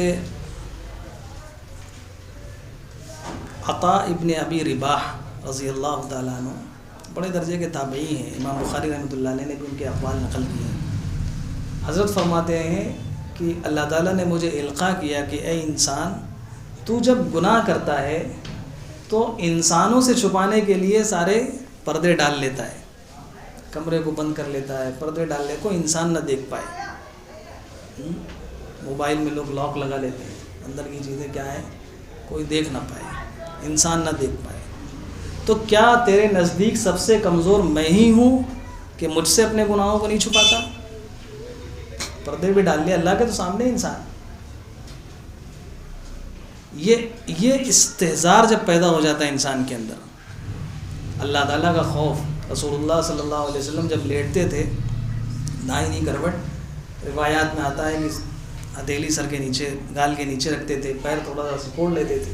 عطا ابن ابی رباح رضی اللہ تعالیٰ عنہ بڑے درجے کے تابعی ہیں. امام بخاری رحمۃ اللہ علیہ نے بھی ان کے اقوال نقل کیے ہیں. حضرت فرماتے ہیں کہ اللہ تعالیٰ نے مجھے القاء کیا کہ اے انسان، تو جب گناہ کرتا ہے تو انسانوں سے چھپانے کے لیے سارے پردے ڈال لیتا ہے، کمرے کو بند کر لیتا ہے، پردے ڈال لے کو انسان نہ دیکھ پائے. موبائل میں لوگ لاک لگا لیتے ہیں، اندر کی چیزیں کیا ہیں کوئی دیکھ نہ پائے، انسان نہ دیکھ پائے. تو کیا تیرے نزدیک سب سے کمزور میں ہی ہوں کہ مجھ سے اپنے گناہوں کو نہیں چھپاتا؟ پردے بھی ڈال لیا اللہ کے تو سامنے انسان. یہ استحضار جب پیدا ہو جاتا ہے انسان کے اندر، اللہ تعالیٰ کا خوف. رسول اللہ صلی اللہ علیہ وسلم جب لیٹتے تھے دائنی کروٹ، روایات میں آتا ہے کہ ہتھیلی سر کے نیچے گال کے نیچے رکھتے تھے، پیر تھوڑا سا سکوڑ لیتے تھے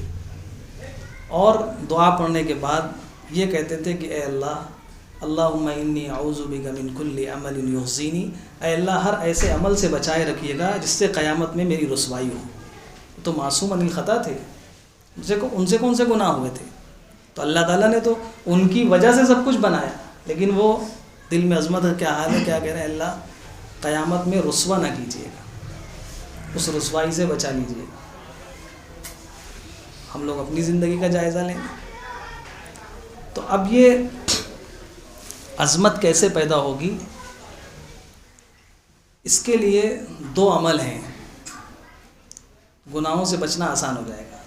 اور دعا پڑھنے کے بعد یہ کہتے تھے کہ اے اللہ اللہم انی اعوذ بک من کل عمل یخزینی، اے اللہ ہر ایسے عمل سے بچائے رکھیے گا جس سے قیامت میں میری رسوائی ہو. تو معصوم عن الخطا تھے، ان سے کون سے گناہ ہوئے تھے؟ تو اللہ تعالیٰ نے تو ان کی وجہ سے سب کچھ بنایا، لیکن وہ دل میں عظمت کیا حال ہے، کیا کہہ رہے ہیں اللہ قیامت میں رسوا نہ کیجیے گا، اس رسوائی سے بچا لیجیے گا. ہم لوگ اپنی زندگی کا جائزہ لیں. تو اب یہ عظمت کیسے پیدا ہوگی؟ اس کے لیے دو عمل ہیں، گناہوں سے بچنا آسان ہو جائے گا.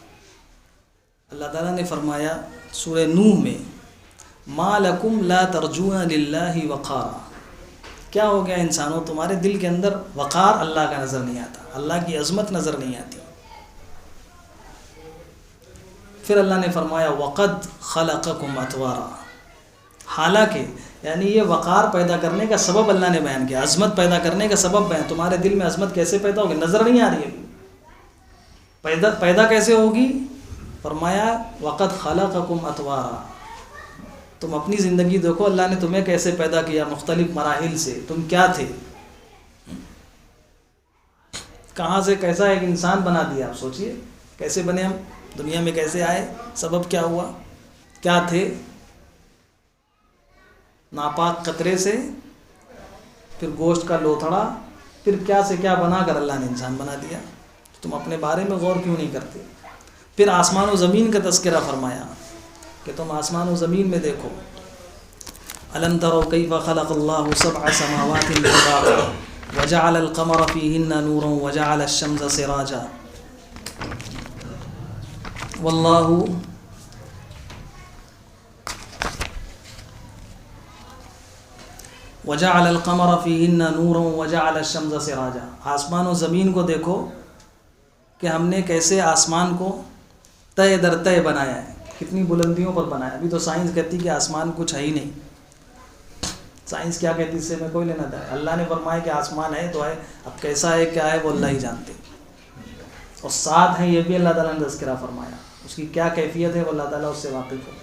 اللہ تعالیٰ نے فرمایا سورہ نوح میں ما لکم لا ترجون للہ وقارا، کیا ہو گیا انسانوں تمہارے دل کے اندر وقار اللہ کا نظر نہیں آتا، اللہ کی عظمت نظر نہیں آتی. پھر اللہ نے فرمایا وقد خلقکم اطوارا، حالانکہ یعنی یہ وقار پیدا کرنے کا سبب اللہ نے بیان کیا، عظمت پیدا کرنے کا سبب بیان. تمہارے دل میں عظمت کیسے پیدا ہوگی؟ نظر نہیں آ رہی ہے، پیدا کیسے ہوگی؟ فرمایا وقد خلقکم اطوارا، تم اپنی زندگی دیکھو اللہ نے تمہیں کیسے پیدا کیا، مختلف مراحل سے. تم کیا تھے، کہاں سے کیسا ایک انسان بنا دیا. آپ سوچئے کیسے بنے ہم، دنیا میں کیسے آئے، سبب کیا ہوا، کیا تھے؟ ناپاک قطرے سے، پھر گوشت کا لوتھڑا، پھر کیا سے کیا بنا کر اللہ نے انسان بنا دیا. تم اپنے بارے میں غور کیوں نہیں کرتے؟ پھر آسمان و زمین کا تذکرہ فرمایا کہ تم آسمان و زمین میں دیکھو. الم تروا کیف خلق اللہ سبع سماوات طباقا، وجعل القمر فيهن نورا وجعل الشمس سراجا واللہ وجعل القمر فيهن نورا وجعل الشمس سراجا. آسمان و زمین کو دیکھو کہ ہم نے کیسے آسمان کو تہ در تہ بنایا ہے، کتنی بلندیوں پر بنایا. ابھی تو سائنس کہتی کہ آسمان کچھ ہے ہی نہیں. سائنس کیا کہتی اس سے میں کوئی لینا تھا. اللہ نے فرمایا کہ آسمان ہے تو ہے، اب کیسا ہے کیا ہے وہ اللہ ہی جانتے. اور ساتھ ہیں یہ بھی اللہ تعالیٰ نے تذکرہ فرمایا، اس کی کیا کیفیت ہے وہ اللہ تعالیٰ اس سے واقف ہے.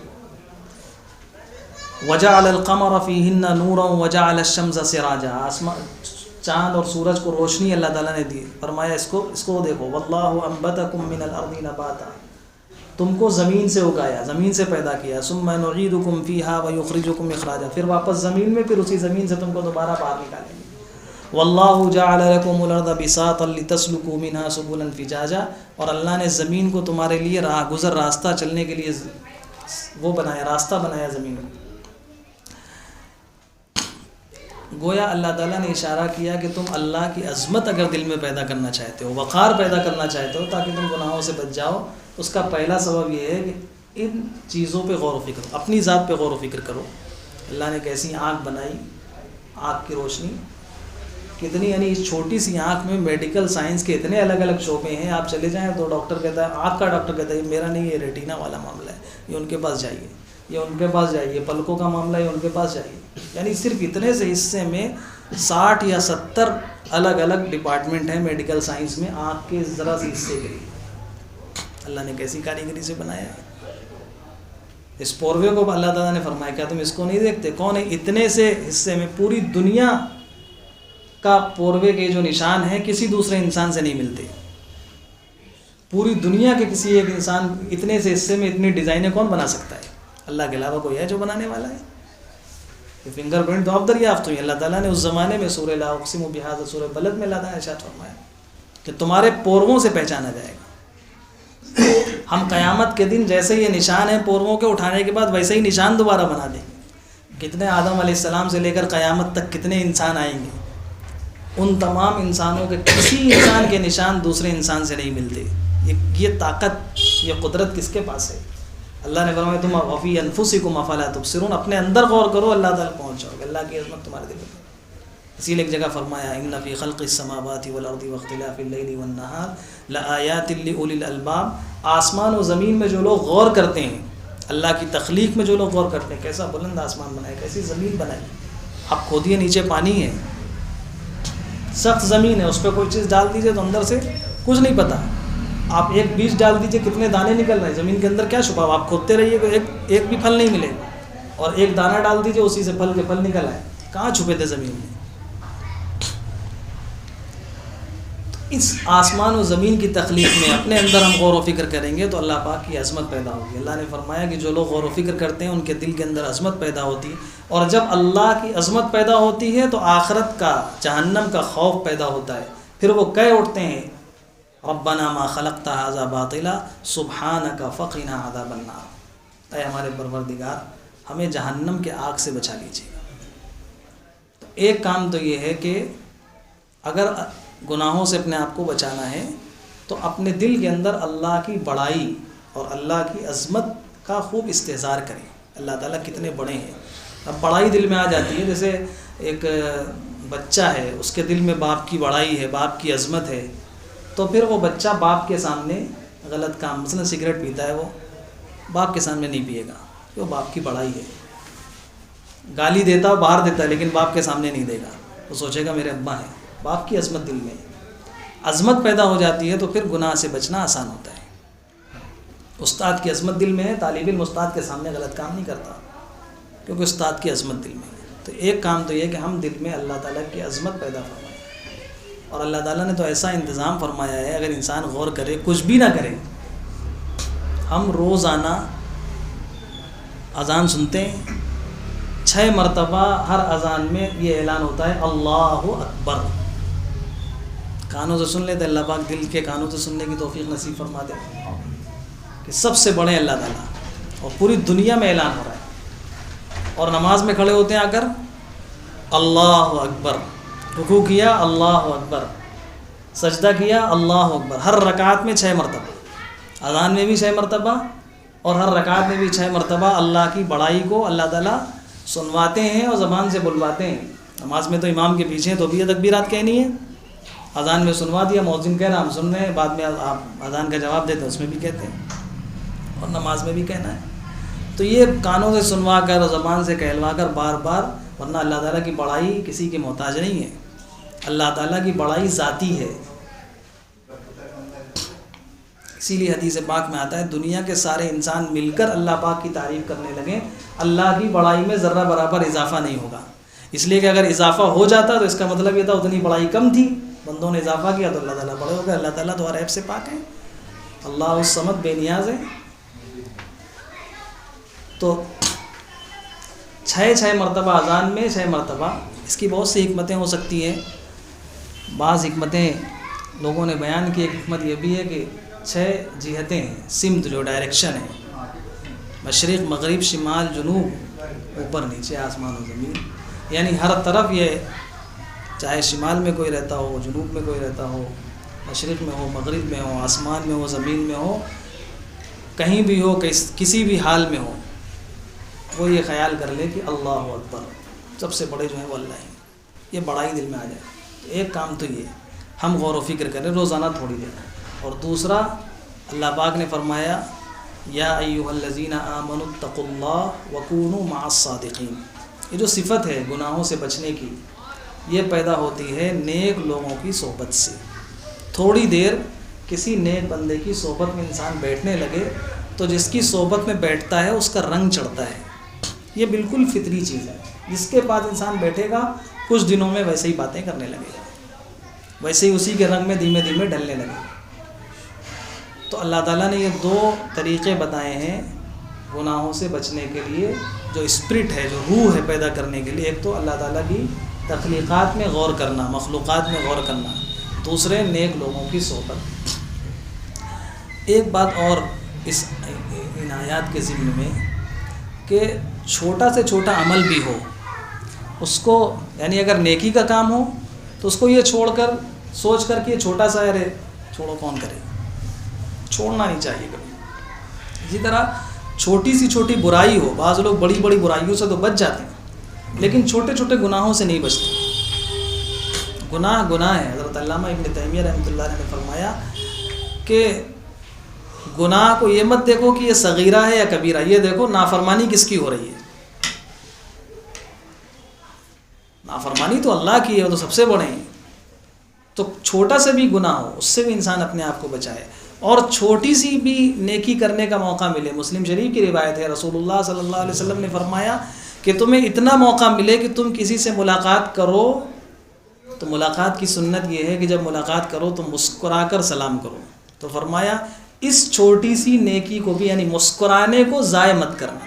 وجعل القمر فيهن نورا وجعل الشمس سراجا. آسمان چاند اور سورج کو روشنی اللہ تعالیٰ نے دی. فرمایا اس کو دیکھو واللہ انبتکم من الارض نباتا، تم کو زمین سے اگایا، زمین سے پیدا کیا. ثم نعیدکم فیہا ویخرجکم اخراجا، پھر واپس زمین میں، پھر اسی زمین سے تم کو دوبارہ باہر نکالیں گے. واللہ جعل لکم الارض بساطا لتسلکوا منہا سبلا فجاجا، اور اللہ نے زمین کو تمہارے لیے راہ گزر، راستہ چلنے کے لیے وہ بنایا، راستہ بنایا زمین کو. گویا اللہ تعالیٰ نے اشارہ کیا کہ تم اللہ کی عظمت اگر دل میں پیدا کرنا چاہتے ہو، وقار پیدا کرنا چاہتے ہو تاکہ تم گناہوں سے بچ جاؤ، اس کا پہلا سبب یہ ہے کہ ان چیزوں پہ غور و فکر، اپنی ذات پہ غور و فکر کرو. اللہ نے کیسی آنکھ بنائی، آنکھ کی روشنی کتنی، یعنی اس چھوٹی سی آنکھ میں میڈیکل سائنس کے اتنے الگ الگ شعبے ہیں. آپ چلے جائیں تو ڈاکٹر کہتا ہے، آنکھ کا ڈاکٹر کہتا ہے یہ میرا نہیں، یہ ریٹینا والا معاملہ ہے، یہ ان کے پاس جائیے، یہ ان کے پاس جائیے، پلکوں کا معاملہ ہے ان کے پاس جائیے. یعنی صرف اتنے سے حصے میں 60 یا 70 الگ الگ ڈپارٹمنٹ ہیں میڈیکل سائنس میں، آنکھ کے ذرا سے حصے کے لیے. اللہ نے کیسی کاریگری سے بنایا ہے. اس پوروے کو اللہ تعالیٰ نے فرمایا کیا تم اس کو نہیں دیکھتے؟ کون ہے؟ اتنے سے حصے میں پوری دنیا کا پوروے کے جو نشان ہیں کسی دوسرے انسان سے نہیں ملتے. پوری دنیا کے کسی ایک انسان اتنے سے حصے میں اتنی ڈیزائنیں کون بنا سکتا ہے؟ اللہ کے علاوہ کوئی ہے جو بنانے والا ہے؟ یہ فنگر پرنٹ تو اب دریافت ہوئی. اللہ تعالیٰ نے اس زمانے میں سورہ لا اقسم بہذا سورہ بلد میں اللہ تعالیٰ نے ارشاد فرمایا کہ تمہارے پورووں سے پہچانا جائے گا. ہم قیامت کے دن جیسے یہ نشان ہیں پورووں کے اٹھانے کے بعد ویسے ہی نشان دوبارہ بنا دیں گے. کتنے آدم علیہ السلام سے لے کر قیامت تک کتنے انسان آئیں گے، ان تمام انسانوں کے کسی انسان کے نشان دوسرے انسان سے نہیں ملتے. یہ طاقت، یہ قدرت کس کے پاس ہے؟ اللہ نے فرمایا تم وفی انفسکم افلا تبصرون، اپنے اندر غور کرو، اللہ تعالیٰ پہنچ جاؤ گے. اللہ کی عظمت تمہارے دل میں. اسی لیے ایک جگہ فرمایا ان فی خلق السماوات والارض واختلاف اللیل والنہار لآیات لأولی الالباب. آسمان و زمین میں جو لوگ غور کرتے ہیں، اللہ کی تخلیق میں جو لوگ غور کرتے ہیں، کیسا بلند آسمان بنایا، کیسی زمین بنائی. آپ کھودیے نیچے پانی ہے، سخت زمین ہے، اس پہ کوئی چیز ڈال دیجیے تو اندر سے کچھ نہیں پتہ. آپ ایک بیج ڈال دیجیے کتنے دانے نکل رہے ہیں، زمین کے اندر کیا چھپا ہوا. آپ کھودتے رہیے تو ایک بھی پھل نہیں ملے گا. اور ایک دانہ ڈال دیجیے اسی سے پھل کے پھل نکل آئے. کہاں چھپے تھے زمین میں؟ اس آسمان و زمین کی تخلیق میں اپنے اندر ہم غور و فکر کریں گے تو اللہ پاک کی عظمت پیدا ہوگی. اللہ نے فرمایا کہ جو لوگ غور و فکر کرتے ہیں ان کے دل کے اندر عظمت پیدا ہوتی ہے، اور جب اللہ کی عظمت پیدا ہوتی ہے تو آخرت کا، جہنم کا خوف پیدا ہوتا ہے. پھر وہ کہہ اٹھتے ہیں ربنا ما خلقت هذا باطلا سبحانك فقنا عذاب النار. اے ہمارے پروردگار ہمیں جہنم کے آگ سے بچا لیجیے. تو ایک کام تو یہ ہے کہ اگر گناہوں سے اپنے آپ کو بچانا ہے تو اپنے دل کے اندر اللہ کی بڑائی اور اللہ کی عظمت کا خوب استحضار کریں. اللہ تعالیٰ کتنے بڑے ہیں. اب بڑائی دل میں آ جاتی ہے، جیسے ایک بچہ ہے، اس کے دل میں باپ کی بڑائی ہے، باپ کی عظمت ہے، تو پھر وہ بچہ باپ کے سامنے غلط کام، مثلا سگریٹ پیتا ہے، وہ باپ کے سامنے نہیں پیے گا، وہ باپ کی بڑائی ہے. گالی دیتا باہر دیتا ہے لیکن باپ کے سامنے نہیں دے گا، وہ سوچے گا میرے ابا ہیں. باپ کی عظمت دل میں، عظمت پیدا ہو جاتی ہے تو پھر گناہ سے بچنا آسان ہوتا ہے. استاد کی عظمت دل میں ہے، طالب علم استاد کے سامنے غلط کام نہیں کرتا کیونکہ استاد کی عظمت دل میں ہے. تو ایک کام تو یہ کہ ہم دل میں اللہ تعالیٰ کی عظمت پیدا فرمائیں. اور اللہ تعالیٰ نے تو ایسا انتظام فرمایا ہے، اگر انسان غور کرے، کچھ بھی نہ کرے، ہم روزانہ اذان سنتے ہیں، 6 مرتبہ ہر اذان میں یہ اعلان ہوتا ہے اللہ اکبر. کانوں سے سن لیتے، اللہ پاک دل کے کانوں سے سننے کی توفیق نصیب فرما دے کہ سب سے بڑے اللہ تعالیٰ، اور پوری دنیا میں اعلان ہو رہا ہے. اور نماز میں کھڑے ہوتے ہیں آ کر اللہ اکبر، رکوع کیا اللہ اکبر، سجدہ کیا اللہ اکبر، ہر رکعت میں 6 مرتبہ، اذان میں بھی 6 مرتبہ اور ہر رکعت میں بھی 6 مرتبہ اللہ کی بڑائی کو اللہ تعالیٰ سنواتے ہیں اور زبان سے بلواتے ہیں۔ نماز میں تو امام کے پیچھے ہیں تو بھی یہ تکبیرات کہنی ہے، اذان میں سنوا دیا، مؤذن کہہ رہا ہم سن رہے ہیں، بعد میں آپ اذان کا جواب دیتے ہیں اس میں بھی کہتے ہیں اور نماز میں بھی کہنا ہے۔ تو یہ کانوں سے سنوا کر اور زبان سے کہلوا کر بار بار، ورنہ اللہ تعالیٰ کی بڑائی کسی کی محتاج نہیں ہے، اللہ تعالیٰ کی بڑائی ذاتی ہے۔ اسی لیے حدیث پاک میں آتا ہے دنیا کے سارے انسان مل کر اللہ پاک کی تعریف کرنے لگیں، اللہ کی بڑائی میں ذرہ برابر اضافہ نہیں ہوگا، اس لیے کہ اگر اضافہ ہو جاتا تو اس کا مطلب یہ تھا اتنی بڑائی کم تھی، بندوں نے اضافہ کیا تو اللہ تعالیٰ بڑے ہو گئے۔ اللہ تعالیٰ تو ہر عیب سے پاک ہے، اللہ الصمد بے نیاز ہے۔ تو 6 مرتبہ اذان میں 6 مرتبہ، اس کی بہت سی حکمتیں ہو سکتی ہیں، بعض حکمتیں لوگوں نے بیان کی۔ ایک حکمت یہ بھی ہے کہ 6 جہتیں ہیں، سمت جو ڈائریکشن ہے، مشرق مغرب شمال جنوب اوپر نیچے آسمان و زمین، یعنی ہر طرف یہ، چاہے شمال میں کوئی رہتا ہو، جنوب میں کوئی رہتا ہو، مشرق میں ہو، مغرب میں ہو، آسمان میں ہو، زمین میں ہو، کہیں بھی ہو، کسی بھی حال میں ہو، وہ یہ خیال کر لے کہ اللہ اکبر، سب سے بڑے جو ہیں وہ اللہ ہیں، یہ بڑائی دل میں آ جائے۔ تو ایک کام تو یہ ہم غور و فکر کریں روزانہ تھوڑی دیر، اور دوسرا اللہ پاک نے فرمایا یا ایھا الذین آمنوا اتقوا اللہ وکونوا مع الصادقین، یہ جو صفت ہے گناہوں سے بچنے کی، یہ پیدا ہوتی ہے نیک لوگوں کی صحبت سے۔ تھوڑی دیر کسی نیک بندے کی صحبت میں انسان بیٹھنے لگے تو جس کی صحبت میں بیٹھتا ہے اس کا رنگ چڑھتا ہے، یہ بالکل فطری چیز ہے۔ جس کے بعد انسان بیٹھے گا کچھ دنوں میں ویسے ہی باتیں کرنے لگے گا، ویسے ہی اسی کے رنگ میں دھیمے دھیمے ڈھلنے لگے گا۔ تو اللہ تعالیٰ نے یہ 2 طریقے بتائے ہیں گناہوں سے بچنے کے لیے، جو اسپرٹ ہے، جو روح ہے پیدا کرنے کے لیے۔ ایک تو اللہ تعالیٰ کی تخلیقات میں غور کرنا، مخلوقات میں غور کرنا، دوسرے نیک لوگوں کی صحبت۔ ایک بات اور اس ان آیات کے ضمن میں کہ چھوٹا سے چھوٹا عمل بھی ہو اس کو، یعنی اگر نیکی کا کام ہو تو اس کو یہ چھوڑ کر سوچ کر کہ یہ چھوٹا سا ہے، چھوڑو کون کرے، چھوڑنا نہیں چاہیے کبھی۔ اسی طرح چھوٹی سی چھوٹی برائی ہو، بعض لوگ بڑی بڑی برائیوں سے تو بچ جاتے ہیں لیکن چھوٹے چھوٹے گناہوں سے نہیں بچتے۔ گناہ ہے۔ حضرت علامہ ابن تیمیہ رحمۃ اللہ علیہ نے فرمایا کہ گناہ کو یہ مت دیکھو کہ یہ صغیرہ ہے یا کبیرہ، یہ دیکھو نافرمانی کس کی ہو رہی ہے۔ نافرمانی تو اللہ کی ہے، وہ تو سب سے بڑے ہیں۔ تو چھوٹا سے بھی گناہ ہو اس سے بھی انسان اپنے آپ کو بچائے، اور چھوٹی سی بھی نیکی کرنے کا موقع ملے۔ مسلم شریف کی روایت ہے، رسول اللہ صلی اللہ علیہ وسلم نے فرمایا کہ تمہیں اتنا موقع ملے کہ تم کسی سے ملاقات کرو تو ملاقات کی سنت یہ ہے کہ جب ملاقات کرو تو مسکرا کر سلام کرو۔ تو فرمایا اس چھوٹی سی نیکی کو بھی، یعنی مسکرانے کو ضائع مت کرنا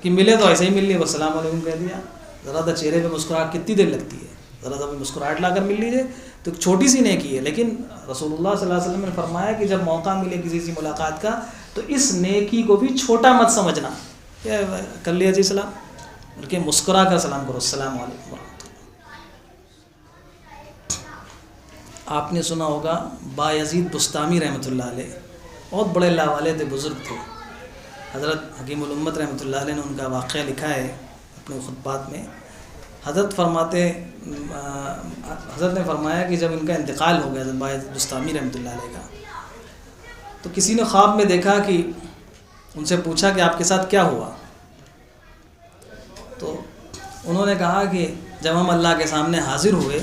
کہ ملے تو ایسے ہی مل لی، بس السلام علیکم کہہ دیا، ذرا سا چہرے پہ مسکراہٹ کتنی دیر لگتی ہے، ذرا سا مسکراہٹ لا کر مل لیجیے، تو چھوٹی سی نیکی ہے۔ لیکن رسول اللہ صلی اللہ علیہ وسلم نے فرمایا کہ جب موقع ملے کسی سے ملاقات کا تو اس نیکی کو بھی چھوٹا مت سمجھنا، کر لیا جی سلام، بلکہ مسکرا کر سلام کرو، السلام علیکم ورحمۃ اللہ۔ آپ نے سنا ہوگا بایزید بستامی رحمۃ اللہ علیہ، بہت بڑے اللہ والے تھے، بزرگ تھے۔ حضرت حکیم الامت رحمۃ اللہ علیہ نے ان کا واقعہ لکھا ہے اپنے خطبات میں۔ حضرت نے فرمایا کہ جب ان کا انتقال ہو گیا حضرت بایزید بستامی رحمۃ اللہ علیہ کا، تو کسی نے خواب میں دیکھا کہ ان سے پوچھا کہ آپ کے ساتھ کیا ہوا، تو انہوں نے کہا کہ جب ہم اللہ کے سامنے حاضر ہوئے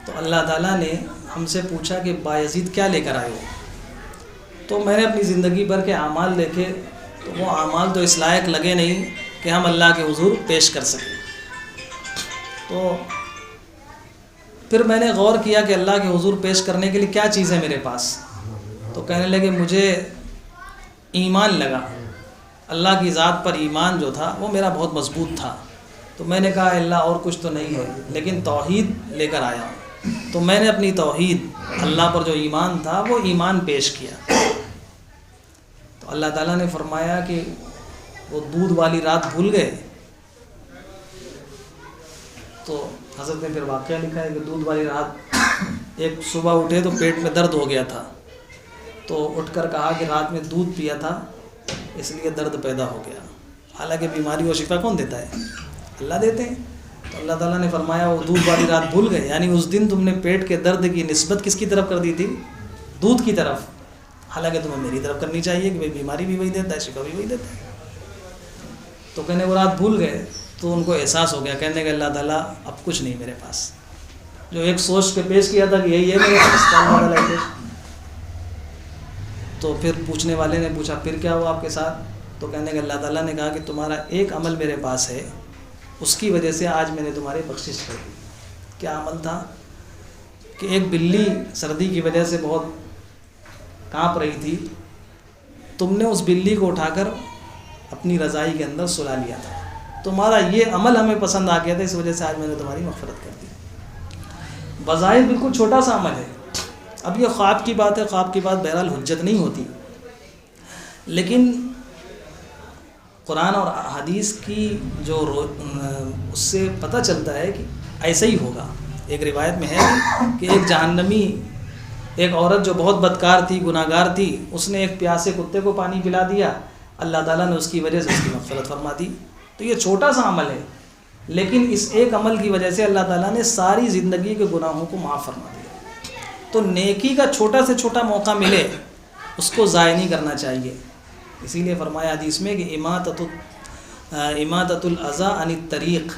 تو اللہ تعالیٰ نے ہم سے پوچھا کہ بایزید کیا لے کر آئے ہو، تو میں نے اپنی زندگی بھر کے اعمال دیکھے تو وہ اعمال تو اس لائق لگے نہیں کہ ہم اللہ کے حضور پیش کر سکیں۔ تو پھر میں نے غور کیا کہ اللہ کے حضور پیش کرنے کے لیے کیا چیز ہے میرے پاس، تو کہنے لگے مجھے ایمان لگا، اللہ کی ذات پر ایمان جو تھا وہ میرا بہت مضبوط تھا۔ تو میں نے کہا اللہ اور کچھ تو نہیں ہے لیکن توحید لے کر آیا ہوں، تو میں نے اپنی توحید، اللہ پر جو ایمان تھا وہ ایمان پیش کیا۔ تو اللہ تعالیٰ نے فرمایا کہ وہ دودھ والی رات بھول گئے، تو حضرت نے پھر واقعہ لکھا ہے کہ دودھ والی رات ایک صبح اٹھے تو پیٹ میں درد ہو گیا تھا، تو اٹھ کر کہا کہ رات میں دودھ پیا تھا اس لیے درد پیدا ہو گیا۔ حالانکہ بیماری و شفا کون دیتا ہے؟ اللہ دیتے ہیں۔ تو اللہ تعالیٰ نے فرمایا وہ دودھ والی رات بھول گئے، یعنی اس دن تم نے پیٹ کے درد کی نسبت کس کی طرف کر دی تھی؟ دودھ کی طرف، حالانکہ تمہیں میری طرف کرنی چاہیے کہ بھائی بیماری بھی وہی دیتا ہے، شفا بھی وہی دیتا ہے۔ تو کہنے وہ رات بھول گئے تو ان کو احساس ہو گیا، کہنے کہ اللہ تعالیٰ اب کچھ نہیں میرے پاس، جو ایک سوچ کے پیش کیا تھا کہ یہی ہے میرے پاس، اللہ تعالیٰ پیش۔ تو پھر پوچھنے والے نے پوچھا پھر کیا ہوا آپ کے ساتھ؟ تو کہنے کہ اللہ تعالیٰ نے کہا کہ تمہارا ایک عمل میرے پاس ہے، اس کی وجہ سے آج میں نے تمہاری بخشش کر دی۔ کیا عمل تھا؟ کہ ایک بلی سردی کی وجہ سے بہت کانپ رہی تھی، تم نے اس بلی کو اٹھا کر اپنی رضائی کے اندر سلا لیا تھا، تمہارا یہ عمل ہمیں پسند آ گیا تھا، اس وجہ سے آج میں نے تمہاری مغفرت کر دی۔ بظاہر بالکل چھوٹا سا عمل ہے۔ اب یہ خواب کی بات ہے، خواب کی بات بہرحال حجت نہیں ہوتی، لیکن قرآن اور حدیث کی جو اس سے پتہ چلتا ہے کہ ایسا ہی ہوگا۔ ایک روایت میں ہے کہ ایک جہنمی، ایک عورت جو بہت بدکار تھی، گناہ گار تھی، اس نے ایک پیاسے کتے کو پانی پلا دیا، اللہ تعالیٰ نے اس کی وجہ سے اس کی مغفرت فرما دی۔ تو یہ چھوٹا سا عمل ہے، لیکن اس ایک عمل کی وجہ سے اللہ تعالیٰ نے ساری زندگی کے گناہوں کو معاف فرما دیا۔ تو نیکی کا چھوٹا سے چھوٹا موقع ملے اس کو ضائع نہیں کرنا چاہیے۔ اسی لیے فرمایا حدیث میں کہ اماطۃ الاذی عن الطریق،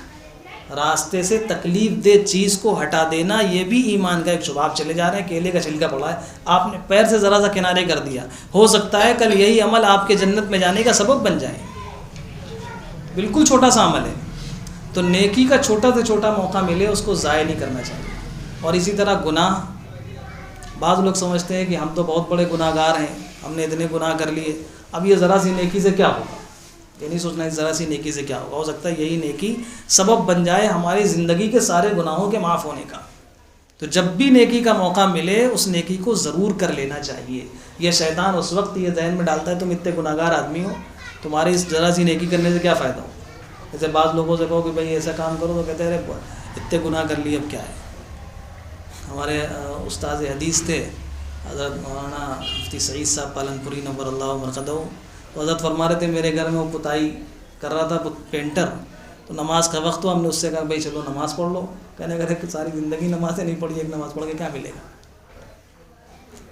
راستے سے تکلیف دہ چیز کو ہٹا دینا، یہ بھی ایمان کا ایک شعبہ۔ آپ چلے جا رہے ہیں، کیلے کا چھلکا پڑا ہے، آپ نے پیر سے ذرا سا کنارے کر دیا، ہو سکتا ہے کل یہی عمل آپ کے جنت میں جانے کا سبب بن جائے۔ بالکل چھوٹا سا عمل ہے، تو نیکی کا چھوٹا سے چھوٹا موقع ملے اس کو ضائع نہیں کرنا چاہیے۔ اور اسی طرح گناہ، بعض لوگ سمجھتے ہیں کہ ہم تو بہت بڑے گناہ گار ہیں، ہم نے اتنے گناہ کر لیے، اب یہ ذرا سی نیکی سے کیا ہوگا؟ یہ نہیں سوچنا ہے ذرا سی نیکی سے کیا ہوگا، ہو سکتا ہے یہی نیکی سبب بن جائے ہماری زندگی کے سارے گناہوں کے معاف ہونے کا۔ تو جب بھی نیکی کا موقع ملے اس نیکی کو ضرور کر لینا چاہیے۔ یہ شیطان اس وقت یہ ذہن میں ڈالتا ہے تم اتنے گناہ گار آدمی ہو، تمہاری اس ذرا سی نیکی کرنے سے کیا فائدہ ہو؟ جیسے بعض لوگوں سے کہو کہ بھائی ایسا کام کرو تو کہتے ہیں ارے اتنے گناہ کر لیے اب کیا ہے۔ ہمارے استاد حدیث تھے حضرت مولانا مفتی سعید صاحب پالن پوری نور اللہ مرقدہ، تو حضرت فرما رہے تھے میرے گھر میں وہ پتائی کر رہا تھا پینٹر، تو نماز کا وقت ہو، ہم نے اس سے کہا بھائی چلو نماز پڑھ لو، کہنے لگے کہ ساری زندگی نمازیں نہیں پڑھی، ایک نماز پڑھ کے کیا ملے گا؟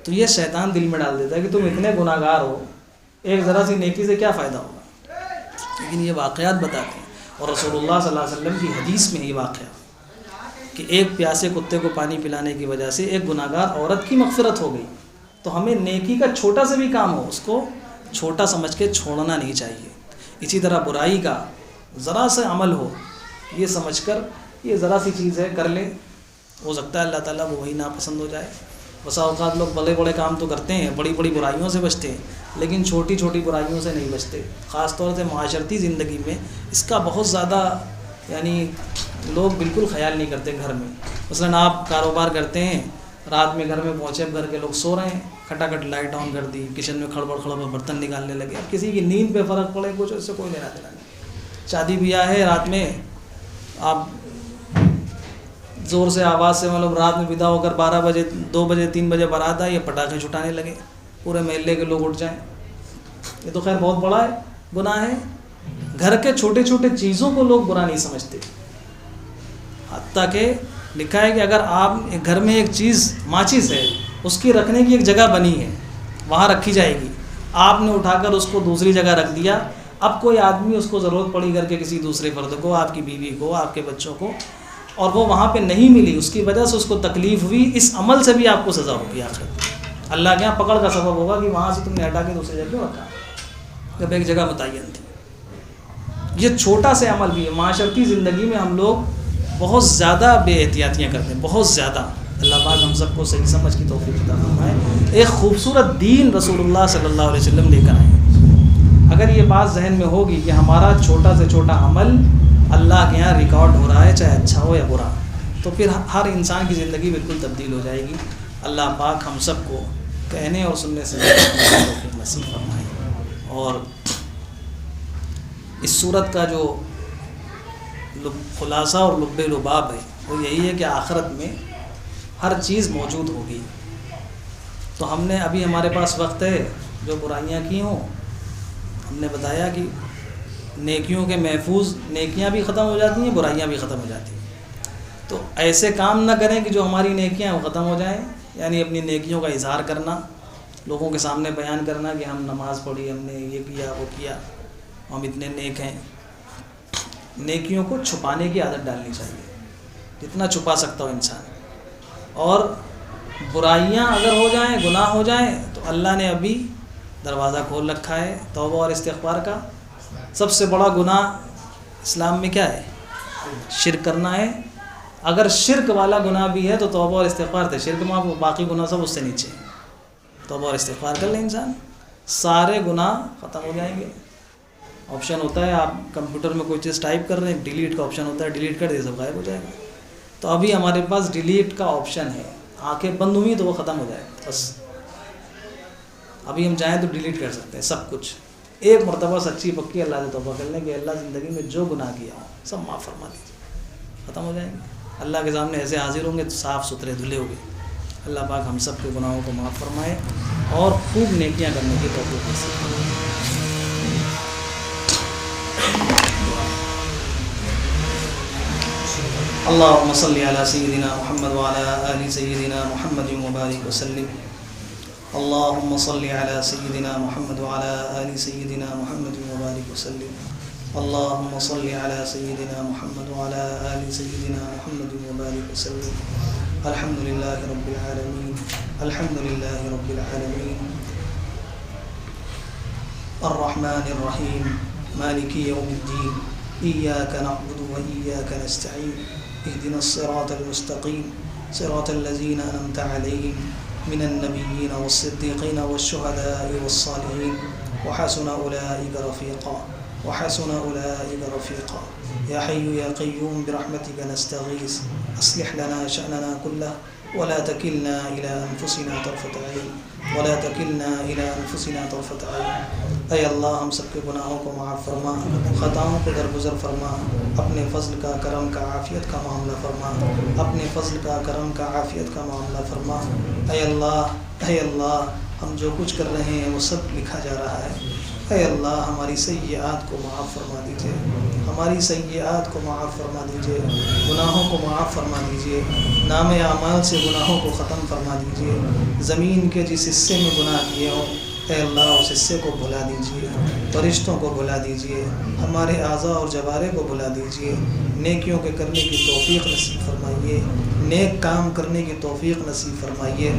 تو یہ شیطان دل میں ڈال دیتا ہے کہ تم اتنے گناہ گار ہو، ایک ذرا سی نیکی سے کیا فائدہ ہوگا؟ لیکن یہ واقعات بتاتے ہیں، اور رسول اللہ صلی اللہ علیہ وسلم کی حدیث میں یہ واقعہ کہ ایک پیاسے کتے کو پانی پلانے کی وجہ سے ایک گناہ گار عورت کی مغفرت ہو گئی۔ تو ہمیں نیکی کا چھوٹا سے بھی کام ہو اس کو چھوٹا سمجھ کے چھوڑنا نہیں چاہیے۔ اسی طرح برائی کا ذرا سا عمل ہو، یہ سمجھ کر یہ ذرا سی چیز ہے کر لیں، ہو سکتا ہے اللہ تعالیٰ وہ وہی ناپسند ہو جائے۔ بسا اوقات لوگ بڑے بڑے کام تو کرتے ہیں، بڑی بڑی برائیوں سے بچتے ہیں، لیکن چھوٹی چھوٹی برائیوں سے نہیں بچتے۔ خاص طور سے معاشرتی زندگی میں اس کا بہت زیادہ یعنی لوگ بالکل خیال نہیں کرتے۔ گھر میں مثلاً آپ کاروبار کرتے ہیں، رات میں گھر میں پہنچے، گھر کے لوگ سو رہے ہیں، کھٹاکھٹ لائٹ آن کر دی، کچن میں کھڑبڑ برتن نکالنے لگے، اب کسی کی نیند پہ فرق پڑے کچھ اس سے کوئی لینا دینا نہیں۔ شادی بیاہ ہے، رات میں آپ زور سے آواز سے مطلب رات میں ودا ہو کر 12 بجے 2 بجے 3 بجے بارات آئی، یہ پٹاخے چھٹانے لگے، پورے محلے کے لوگ اٹھ جائیں، یہ تو خیر بہت بڑا ہے، گناہ ہے۔ گھر کے چھوٹے چھوٹے چیزوں کو لوگ برا نہیں سمجھتے، حتیٰ کہ لکھا ہے کہ اگر آپ گھر میں ایک چیز ماچس ہے، اس کی رکھنے کی ایک جگہ بنی ہے، وہاں رکھی جائے گی، آپ نے اٹھا کر اس کو دوسری جگہ رکھ دیا، اب کوئی آدمی اس کو ضرورت پڑی کر کے کسی دوسرے فرد کو، آپ کی بیوی کو، آپ کے بچوں کو، اور وہ وہاں پہ نہیں ملی، اس کی وجہ سے اس کو تکلیف ہوئی، اس عمل سے بھی آپ کو سزا ہوگی آخرت۔ اللہ کے یہاں پکڑ کا سبب ہوگا کہ وہاں سے تم نے ہٹا کے دوسری جگہ رکھا جب ایک جگہ متعین تھی۔ یہ چھوٹا سے عمل بھی ہے۔ معاشرتی زندگی میں ہم لوگ بہت زیادہ بے احتیاطیاں کرتے ہیں، بہت زیادہ۔ اللہ پاک ہم سب کو صحیح سمجھ کی توفیق عطا فرمائے۔ ایک خوبصورت دین رسول اللہ صلی اللہ علیہ وسلم لے کر آئے۔ اگر یہ بات ذہن میں ہوگی کہ ہمارا چھوٹا سے چھوٹا عمل اللہ کے یہاں ریکارڈ ہو رہا ہے، چاہے اچھا ہو یا برا، تو پھر ہر انسان کی زندگی بالکل تبدیل ہو جائے گی۔ اللہ پاک ہم سب کو کہنے اور سننے سے توفیق نصیب فرمائے۔ اور اس صورت کا جو خلاصہ اور لب لباب ہے وہ یہی ہے کہ آخرت میں ہر چیز موجود ہوگی. تو ہم نے ابھی ہمارے پاس وقت ہے جو برائیاں کی ہوں ہم نے بتایا کہ نیکیوں کے محفوظ نیکیاں بھی ختم ہو جاتی ہیں برائیاں بھی ختم ہو جاتی ہیں. تو ایسے کام نہ کریں کہ جو ہماری نیکیاں وہ ختم ہو جائیں، یعنی اپنی نیکیوں کا اظہار کرنا، لوگوں کے سامنے بیان کرنا کہ ہم نماز پڑھی، ہم نے یہ کیا وہ کیا، ہم اتنے نیک ہیں. نیکیوں کو چھپانے کی عادت ڈالنی چاہیے جتنا چھپا سکتا ہو انسان. اور برائیاں اگر ہو جائیں، گناہ ہو جائیں، تو اللہ نے ابھی دروازہ کھول رکھا ہے توبہ اور استغفار کا. سب سے بڑا گناہ اسلام میں کیا ہے؟ شرک کرنا ہے. اگر شرک والا گناہ بھی ہے تو توبہ اور استغفار تھے، شرک میں باقی گناہ سب اس سے نیچے. توبہ اور استغفار کر لیں انسان، سارے گناہ ختم ہو جائیں گے. آپشن ہوتا ہے، آپ کمپیوٹر میں کوئی چیز ٹائپ کر رہے ہیں، ڈیلیٹ کا آپشن ہوتا ہے، ڈیلیٹ کر دے سب غائب ہو جائے گا. تو ابھی ہمارے پاس ڈیلیٹ کا آپشن ہے، آنکھیں بند ہوئی تو وہ ختم ہو جائے گا بس. ابھی ہم چاہیں تو ڈیلیٹ کر سکتے ہیں سب کچھ. ایک مرتبہ سچی پکی اللہ سے توبہ کر لیں کہ اللہ زندگی میں جو گناہ کیا ہو سب معاف فرما دیجیے، ختم ہو جائیں گے. اللہ کے سامنے ایسے حاضر ہوں گے تو صاف ستھرے دھلے ہو گئے. اللہ پاک ہم سب کے گناہوں کو معاف فرمائے اور خوب نیکیاں کرنے کی توفیق نصیب فرمائے. اللهم صل على سيدنا محمد وعلى آل سيدنا محمد وبارك وسلم. اللهم صل على سيدنا محمد وعلى آل سيدنا محمد وبارك وسلم. اللهم صل على سيدنا محمد وعلى آل سيدنا محمد وبارك وسلم. الحمد لله رب العالمين. الحمد لله رب العالمين. الرحمن الرحيم مالك يوم الدين. إياك نعبد وإياك نستعين. اهدنا الصراط المستقيم صراط الذين أنعمت عليهم من النبيين والصديقين والشهداء والصالحين وحسن أولئك رفيقا وحسن أولئك رفيقا. يا حي يا قيوم برحمتك نستغيث أصلح لنا شأننا كله ولا تكلنا إلى أنفسنا طرفة عين ولا تكلنا إلى أنفسنا طرفة عين. اے اللہ ہم سب کے گناہوں کو معاف فرما، خطاؤں کو درگزر فرما، اپنے فضل کا کرم کا عافیت کا معاملہ فرما، اپنے فضل کا کرم کا عافیت کا معاملہ فرما. اے اللہ ہم جو کچھ کر رہے ہیں وہ سب لکھا جا رہا ہے. اے اللہ ہماری سیئات کو معاف فرما دیجیے، ہماری سیئات کو معاف فرما دیجیے، گناہوں کو معاف فرما دیجیے، نام اعمال سے گناہوں کو ختم فرما دیجیے. زمین کے جس حصے میں گناہ کیے ہوں اے اللہ اس حصے کو بھلا دیجیے، فرشتوں کو بھلا دیجیے، ہمارے اعضاء اور جوارے کو بھلا دیجیے. نیکیوں کے کرنے کی توفیق نصیب فرمائیے، نیک کام کرنے کی توفیق نصیب فرمائیے.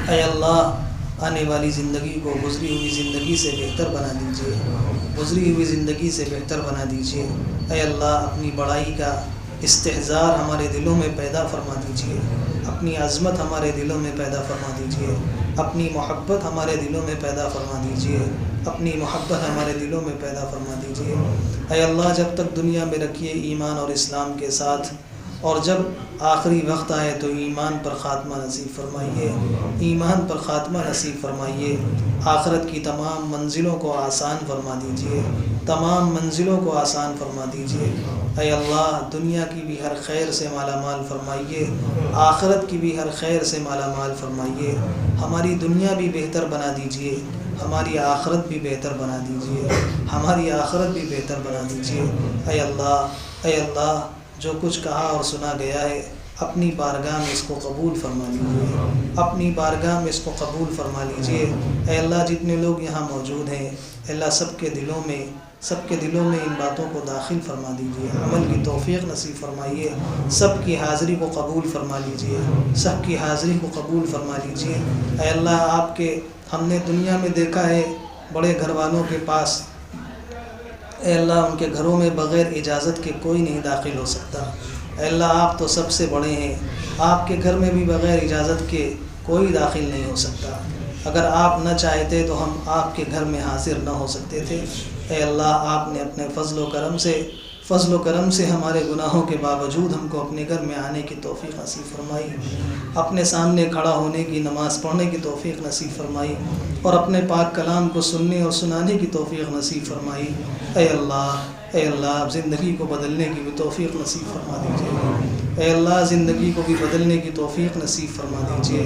اے اللہ آنے والی زندگی کو گزری ہوئی زندگی سے بہتر بنا دیجیے، گزری ہوئی زندگی سے بہتر بنا دیجیے. اے اللہ اپنی بڑائی کا استحضار ہمارے دلوں میں پیدا فرما دیجیے، اپنی عظمت ہمارے دلوں میں پیدا فرما دیجیے، اپنی محبت ہمارے دلوں میں پیدا فرما دیجیے، اپنی محبت ہمارے دلوں میں پیدا فرما دیجیے. اے اللہ جب تک دنیا میں رکھیے ایمان اور اسلام کے ساتھ، اور جب آخری وقت آئے تو ایمان پر خاتمہ نصیب فرمائیے، ایمان پر خاتمہ نصیب فرمائیے. آخرت کی تمام منزلوں کو آسان فرما دیجیے، تمام منزلوں کو آسان فرما دیجیے. اے اللہ دنیا کی بھی ہر خیر سے مالا مال فرمائیے، آخرت کی بھی ہر خیر سے مالا مال فرمائیے. ہماری دنیا بھی بہتر بنا دیجیے، ہماری آخرت بھی بہتر بنا دیجیے، ہماری آخرت بھی بہتر بنا دیجیے. اے اللہ جو کچھ کہا اور سنا گیا ہے اپنی بارگاہ میں اس کو قبول فرما لیجیے، اپنی بارگاہ میں اس کو قبول فرما لیجیے. اے اللہ جتنے لوگ یہاں موجود ہیں اے اللہ سب کے دلوں میں ان باتوں کو داخل فرما دیجیے، عمل کی توفیق نصیب فرمائیے. سب کی حاضری کو قبول فرما لیجیے، سب کی حاضری کو قبول فرما لیجیے. اے اللہ ہم نے دنیا میں دیکھا ہے بڑے گھر والوں کے پاس اے اللہ ان کے گھروں میں بغیر اجازت کے کوئی نہیں داخل ہو سکتا. اے اللہ آپ تو سب سے بڑے ہیں، آپ کے گھر میں بھی بغیر اجازت کے کوئی داخل نہیں ہو سکتا. اگر آپ نہ چاہتے تو ہم آپ کے گھر میں حاضر نہ ہو سکتے تھے. اے اللہ آپ نے اپنے فضل و کرم سے ہمارے گناہوں کے باوجود ہم کو اپنے گھر میں آنے کی توفیق نصیب فرمائی، اپنے سامنے کھڑا ہونے کی نماز پڑھنے کی توفیق نصیب فرمائی، اور اپنے پاک کلام کو سننے اور سنانے کی توفیق نصیب فرمائی. اے اللہ اے اللہ آپ زندگی کو بدلنے کی بھی توفیق نصیب فرما دیجیے، اے اللہ زندگی کو بھی بدلنے کی توفیق نصیب فرما دیجیے،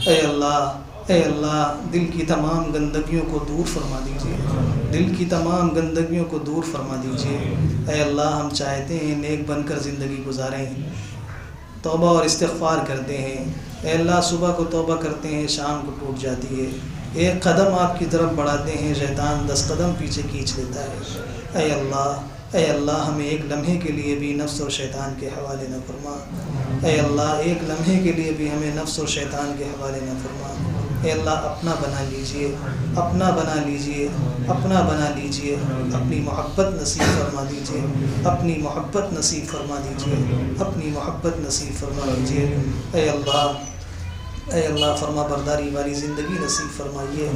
اے اللہ دل کی تمام گندگیوں کو دور فرما دیجیے، دل کی تمام گندگیوں کو دور فرما دیجیے، اے اللہ ہم چاہتے ہیں نیک بن کر زندگی گزاریں، توبہ اور استغفار کرتے ہیں، اے اللہ صبح کو توبہ کرتے ہیں شام کو ٹوٹ جاتی ہے، ایک قدم آپ کی طرف بڑھاتے ہیں شیطان 10 قدم پیچھے کھینچ لیتا ہے، اے اللہ ہمیں ایک لمحے کے لیے بھی نفس اور شیطان کے حوالے نہ فرما، اے اللہ ایک لمحے کے لیے بھی ہمیں نفس اور شیطان کے حوالے نہ فرما، اے اللہ اپنا بنا لیجئے، اپنا بنا لیجئے، اپنا بنا لیجئے، اپنی محبت نصیب فرما دیجئے، اپنی محبت نصیب فرما دیجئے، اپنی محبت نصیب فرما دیجئے، اے اللہ فرما برداری والی زندگی نصیب فرمائیے،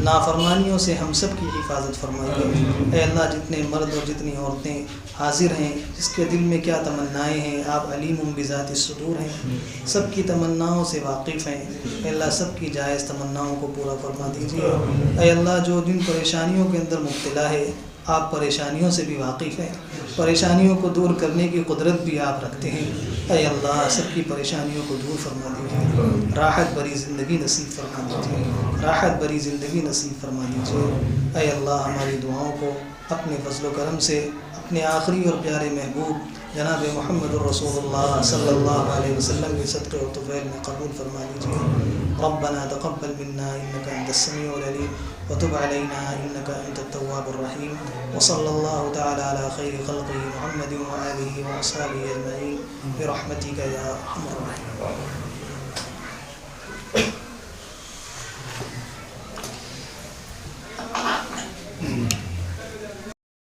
نافرمانیوں سے ہم سب کی حفاظت فرمائیے، اے اللہ جتنے مرد اور جتنی عورتیں حاضر ہیں جس کے دل میں کیا تمنائیں ہیں آپ علیم بذات الصدور ہیں، سب کی تمناؤں سے واقف ہیں، اے اللہ سب کی جائز تمناؤں کو پورا فرما دیجیے، اے اللہ جو جن پریشانیوں کے اندر مبتلا ہے آپ پریشانیوں سے بھی واقف ہیں، پریشانیوں کو دور کرنے کی قدرت بھی آپ رکھتے ہیں، اے اللہ سب کی پریشانیوں کو دور فرما دیجیے، راحت بھری زندگی نصیب فرما دیجیے، راحت بھری زندگی نصیب فرما دیجیے، اے اللہ ہماری دعاؤں کو اپنے فضل و کرم سے اپنے آخری اور پیارے محبوب جناب محمد الرسول اللہ صلی اللہ علیہ وسلم کے صدقے و طفیل میں قبول فرما لیجیے، ربنا تقبل منا انك انت السميع العليم وتب علينا انك انت التواب الرحيم وصلى الله تعالى على خير خلقه محمد وآله وأصحابه أجمعين برحمتك يا أرحم الراحمين.